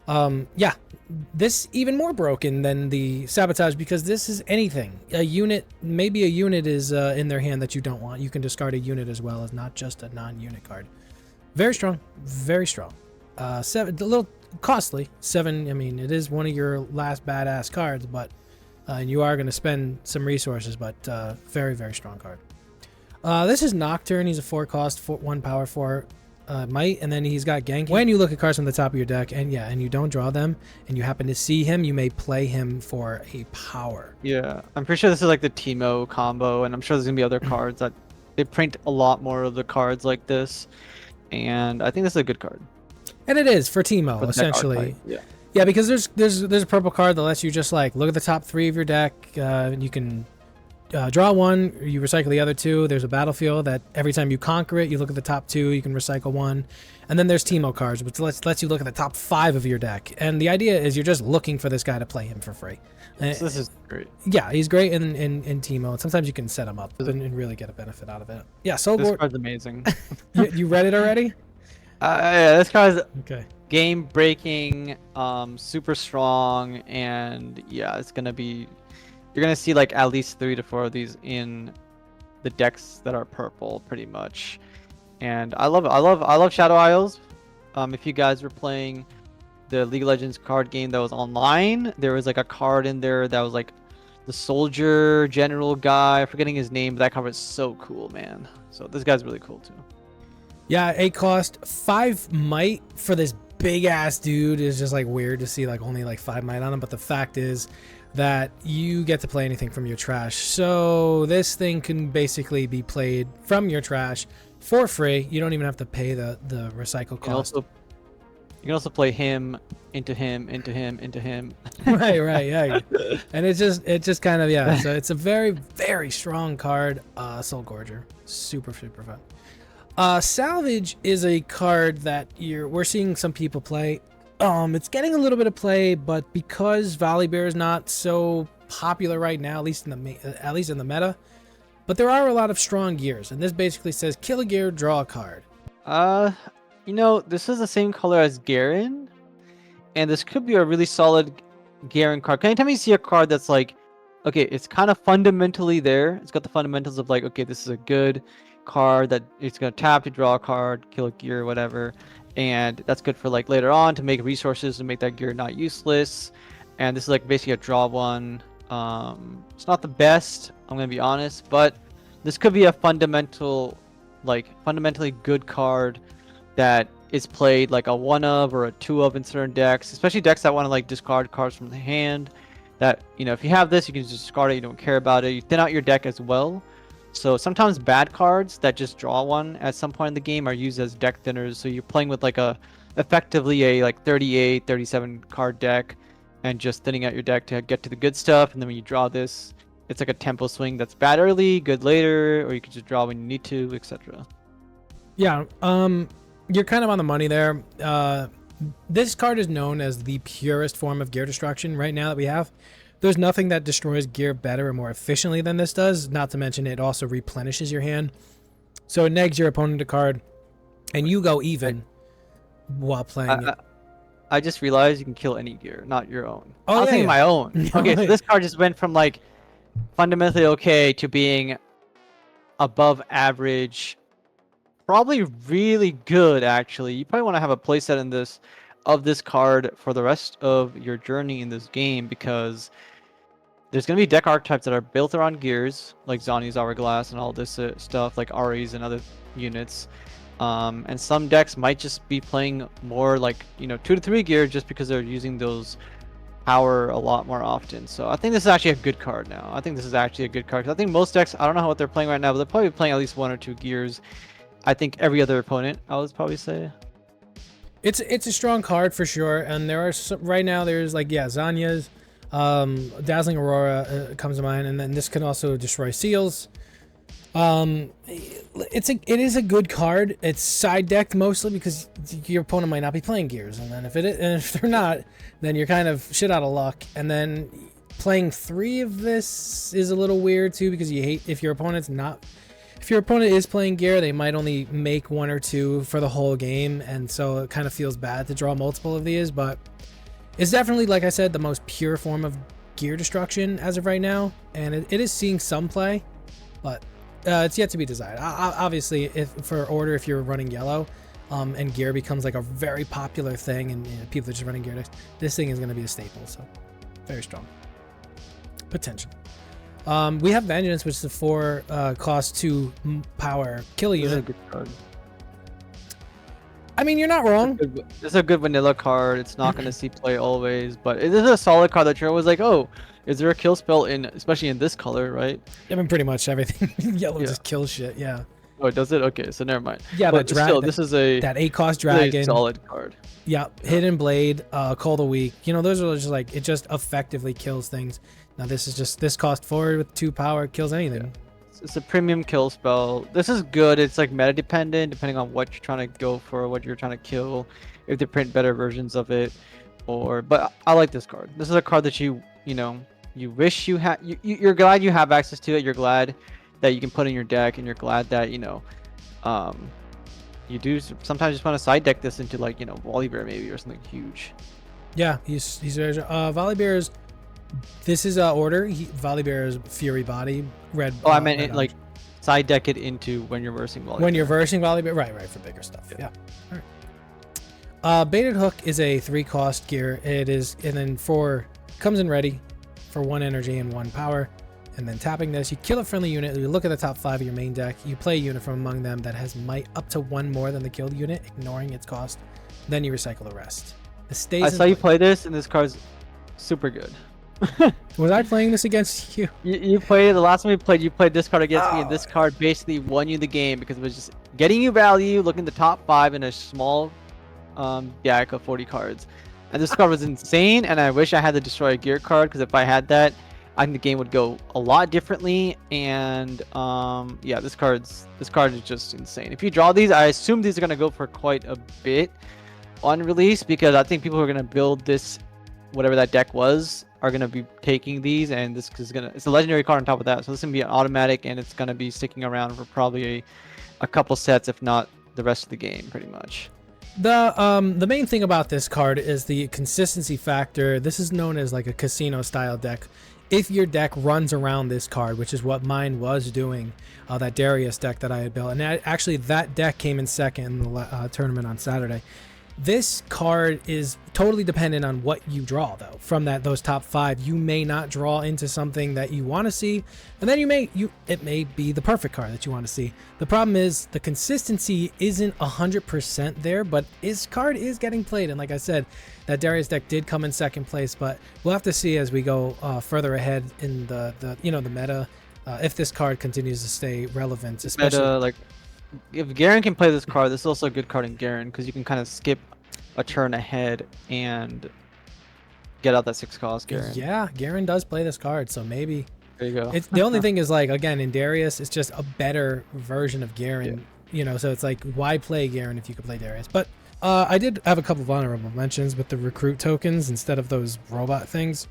Yeah, this even more broken than the Sabotage because this is anything. A unit, maybe a unit is in their hand that you don't want. You can discard a unit as well as not just a non-unit card. Very strong, very strong. 7, a little costly. 7, I mean, it is one of your last badass cards, but you are going to spend some resources, but very, very strong card. This is Nocturne. He's a 4 cost, 1 power, 4 might, and then he's got ganking. When you look at cards from the top of your deck, and and you don't draw them, and you happen to see him, you may play him for a power. Yeah, I'm pretty sure this is like the Teemo combo, and I'm sure there's gonna be other cards that they print a lot more of the cards like this, and I think this is a good card. And it is for Teemo, For the deck essentially. archetype, yeah. Yeah, because there's a purple card that lets you just like look at the top 3 of your deck. You can draw 1, you recycle the other 2. There's a battlefield that every time you conquer it, you look at the top 2, you can recycle 1. And then there's Teemo cards, which lets you look at the top 5 of your deck. And the idea is you're just looking for this guy to play him for free. So this is great. Yeah, he's great in Teemo, and sometimes you can set him up and really get a benefit out of it. Yeah, so This card's amazing. you read it already? Yeah, this card's Okay. game breaking, super strong, and yeah, it's gonna be. You're gonna see like at least 3 to 4 of these in the decks that are purple, pretty much. And I love it. I love Shadow Isles. If you guys were playing the League of Legends card game that was online, there was like a card in there that was like the soldier general guy. I'm forgetting his name, but that card was so cool, man. So this guy's really cool too. Yeah, 8 cost, 5 might for this big ass dude is just like weird to see like only like 5 might on him. But the fact is that you get to play anything from your trash. So this thing can basically be played from your trash for free. You don't even have to pay the recycle cost. You can also play him into him into him into him. right, yeah. And it just kind of, yeah. So it's a very, very strong card. Soul Gorger, super fun. Salvage is a card that we're seeing some people play. It's getting a little bit of play, but because Volibear is not so popular right now, at least in the meta, but there are a lot of strong gears, and this basically says kill a gear, draw a card. You know, this is the same color as Garen, and this could be a really solid Garen card. Anytime you see a card that's like, okay, it's kind of fundamentally there. It's got the fundamentals of like, okay, this is a good card that it's gonna tap to draw a card, kill a gear, whatever, and that's good for like later on to make resources to make that gear not useless. And this is like basically a draw one. It's not the best, I'm gonna be honest, but this could be a fundamentally good card that is played like a 1 of or a 2 of in certain decks, especially decks that want to like discard cards from the hand. That, you know, if you have this, you can just discard it, you don't care about it, you thin out your deck as well. So sometimes bad cards that just draw 1 at some point in the game are used as deck thinners. So you're playing with like effectively a like 38, 37 card deck and just thinning out your deck to get to the good stuff. And then when you draw this, it's like a tempo swing that's bad early, good later, or you can just draw when you need to, etc. Yeah, you're kind of on the money there. This card is known as the purest form of gear destruction right now that we have. There's nothing that destroys gear better or more efficiently than this does, not to mention it also replenishes your hand. So it negs your opponent a card, and you go even while playing it. I just realized you can kill any gear, not your own. Oh, I was yeah, thinking my own. No, Okay, so this card just went from like fundamentally okay to being above average, probably really good actually. You probably want to have a playset of this card for the rest of your journey in this game, because there's going to be deck archetypes that are built around gears, like Zani's Hourglass and all this stuff, like Ari's and other units. And some decks might just be playing more like, 2 to 3 gear just because they're using those power a lot more often. So I think this is actually a good card now. I think this is actually a good card, 'cause I think most decks, I don't know what they're playing right now, but they're probably playing at least 1 or 2 gears. I think every other opponent, I would probably say. It's a strong card for sure, and there are some, right now there's like, yeah, Zanya's, Dazzling Aurora comes to mind, and then this can also destroy seals. It is a good card. It's side decked mostly because your opponent might not be playing gears, and then if they're not, then you're kind of shit out of luck. And then playing 3 of this is a little weird too, because you hate if your opponent is playing gear, they might only make 1 or 2 for the whole game, and so it kind of feels bad to draw multiple of these. But it's definitely, like I said, the most pure form of gear destruction as of right now, and it is seeing some play, but it's yet to be decided. Obviously, if you're running yellow, and gear becomes like a very popular thing, and people are just running gear decks, this thing is going to be a staple. So very strong potential. We have Vengeance, which is a 4 cost 2 power kill This is a unit. good card. I mean, you're not wrong. It's a good vanilla card. It's not gonna see play always, but it is a solid card that you're always like, oh, is there a kill spell in, especially in this color, right? I mean, pretty much everything. Yellow Yeah. just kills shit. Yeah. Oh, it does it? Okay, so never mind. Yeah, But that still, this is a that 8-cost really dragon. solid card. Yeah, Hidden Blade, Call the Weak. You know, those are just like, it just effectively kills things. Now this is just, this cost 4 with 2 power, kills anything. It's a premium kill spell. This is good. It's like meta dependent, depending on what you're trying to go for, what you're trying to kill, if they print better versions of it, or. But I like this card. This is a card that you know, you wish you had. You're glad you have access to it. You're glad that you can put in your deck, and you're glad that, you know, you do sometimes just want to side deck this into, like, you know, Volibear maybe or something huge. Yeah, he's Volibear's. This is order. Volibear's Fury Body, red. Oh, I meant red it, like side deck it into when you're versing Volibear. when you're versing Volibear, right, for bigger stuff. Yeah. All right. Baited Hook is a 3-cost gear. It is, and then comes in ready for 1 energy and 1 power. And then tapping this, you kill a friendly unit. You look at the top 5 of your main deck. You play a unit from among them that has might up to 1 more than the killed unit, ignoring its cost. Then you recycle the rest. It stays. I saw you play this, and this card's super good. Was I playing this against you? You played the last time we played. You played this card against me, and this card basically won you the game because it was just getting you value, looking the top 5 in a small deck of 40 cards. And this card was insane. And I wish I had the Destroy a Gear card, because if I had that, I think the game would go a lot differently. And yeah, this card is just insane. If you draw these, I assume these are gonna go for quite a bit on release, because I think people who are gonna build this, whatever that deck was, are gonna be taking these, and this is gonna, it's a legendary card on top of that, so this is gonna be an automatic, and it's gonna be sticking around for probably a couple sets, if not the rest of the game, pretty much. The main thing about this card is the consistency factor. This is known as like a casino style deck. If your deck runs around this card, which is what mine was doing, that Darius deck that I had built, and actually that deck came in second in the tournament on Saturday. This card is totally dependent on what you draw, though. From those top 5, you may not draw into something that you want to see, and then it may be the perfect card that you want to see. The problem is the consistency isn't 100% there, but this card is getting played. And like I said, that Darius deck did come in second place, but we'll have to see as we go further ahead in the meta, if this card continues to stay relevant. Especially Meta, like, if Garen can play this card, this is also a good card in Garen, because you can kind of skip a turn ahead and get out that 6-cost Garen. Yeah, Garen does play this card, so maybe. There you go. It's the only thing is, like, again, in Darius, it's just a better version of Garen. You know, so it's like, why play Garen if you could play Darius? But I did have a couple of honorable mentions with the recruit tokens instead of those robot things.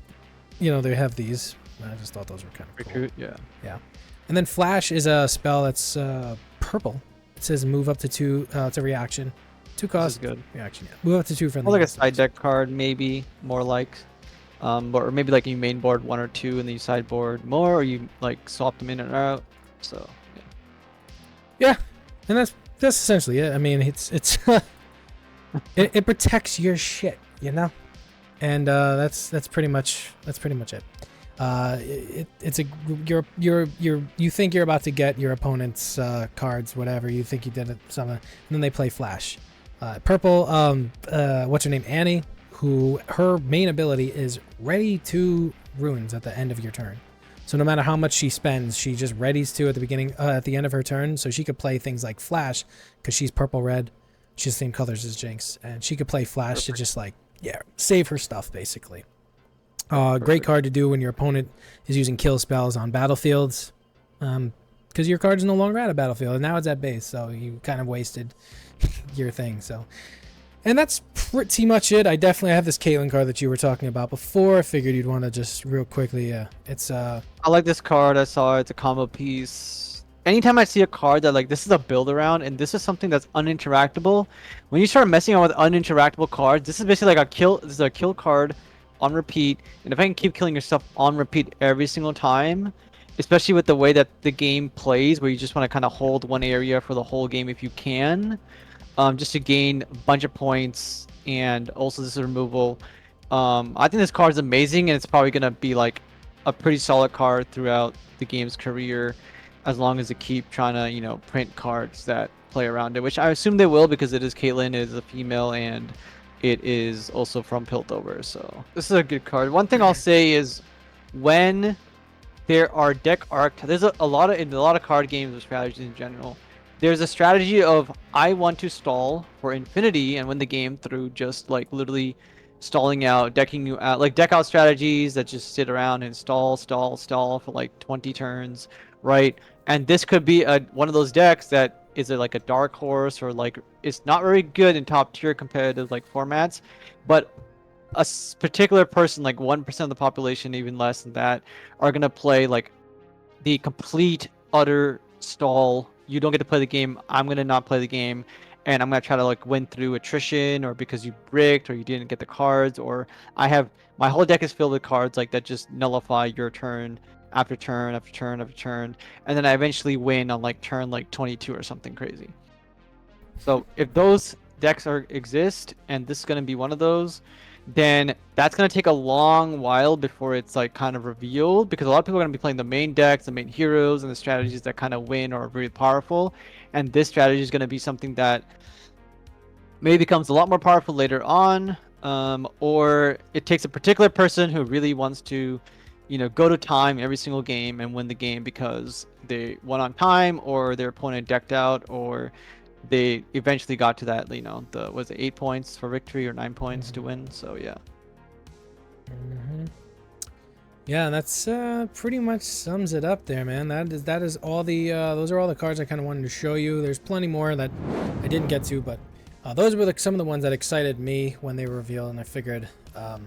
You know, they have these. I just thought those were kind of Recruit, cool. yeah. Yeah. And then Flash is a spell that's purple. It says move up to 2. It's a reaction. 2 cost. Good Reaction, yeah. Move up to 2 friendly. Or like a side deck card, maybe, more like. Or maybe like you main board 1 or 2 and then you sideboard more, or you like swap them in and out. So yeah. And that's essentially it. I mean, it's it protects your shit, you know? And that's pretty much it. It's you think you're about to get your opponent's cards, whatever you think you did it, something, and then they play Flash. Purple, what's her name, Annie, who her main ability is ready to runes at the end of your turn. So no matter how much she spends, she just readies to at the end of her turn, so she could play things like Flash, because she's purple red, she's the same colors as Jinx, and she could play Flash to just like, yeah, save her stuff basically. Great card to do when your opponent is using kill spells on battlefields, because your card's no longer at a battlefield, and now it's at base, so you kind of wasted your thing. So, and that's pretty much it. I definitely have this Caitlyn card that you were talking about before. I figured you'd want to just real quickly. It's I like this card. I saw it's a combo piece. Anytime I see a card that, like, this is a build around and this is something that's uninteractable, when you start messing around with uninteractable cards, this is basically like this is a kill card on repeat. And if I can keep killing yourself on repeat every single time, especially with the way that the game plays, where you just want to kind of hold one area for the whole game if you can, just to gain a bunch of points, and also this is removal. I think this card is amazing, and it's probably going to be like a pretty solid card throughout the game's career, as long as they keep trying to, you know, print cards that play around it, which I assume they will because it is Caitlyn, it is a female, and it is also from Piltover. So this is a good card. One thing I'll say is when there are deck arc, there's a lot of in a lot of card games or strategies in general. There's a strategy of I want to stall for infinity and win the game through just like literally stalling out, decking you out, like deck out strategies that just sit around and stall, stall, stall for like 20 turns, right? And this could be one of those decks that is like a dark horse or like it's not very good in top tier competitive like formats, but particular person, like 1% of the population, even less than that, are gonna play like the complete utter stall. You don't get to play the game. I'm gonna not play the game, and I'm gonna try to like win through attrition or because you bricked or you didn't get the cards, or I have my whole deck is filled with cards like that just nullify your turn after turn after turn after turn, and then I eventually win on like turn like 22 or something crazy. So if those decks exist, and this is gonna be one of those, then that's going to take a long while before it's like kind of revealed, because a lot of people are going to be playing the main decks, the main heroes, and the strategies that kind of win or are very powerful. And this strategy is going to be something that maybe becomes a lot more powerful later on, or it takes a particular person who really wants to, go to time every single game and win the game because they won on time or their opponent decked out or they eventually got to that, was it 8 points for victory or 9 points to win? So yeah. Yeah, that's pretty much sums it up there, man. That is all the those are all the cards I kind of wanted to show you. There's plenty more that I didn't get to, but those were some of the ones that excited me when they were revealed, and I figured, I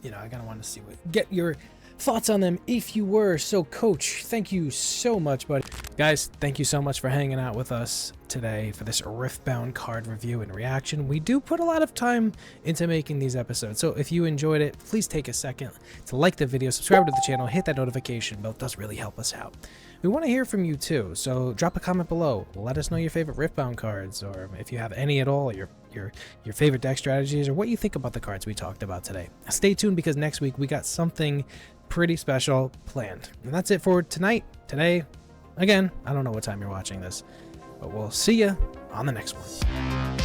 kind of wanted to get your thoughts on them if you were. So Coach, thank you so much, buddy. Guys, thank you so much for hanging out with us today for this Riftbound card review and reaction. We do put a lot of time into making these episodes, so if you enjoyed it, please take a second to like the video, subscribe to the channel, hit that notification bell. It does really help us out. We want to hear from you too, so drop a comment below. Let us know your favorite Riftbound cards, or if you have any at all, your favorite deck strategies, or what you think about the cards we talked about today. Stay tuned because next week we got something pretty special planned. And that's it for today. Again, I don't know what time you're watching this, but we'll see you on the next one.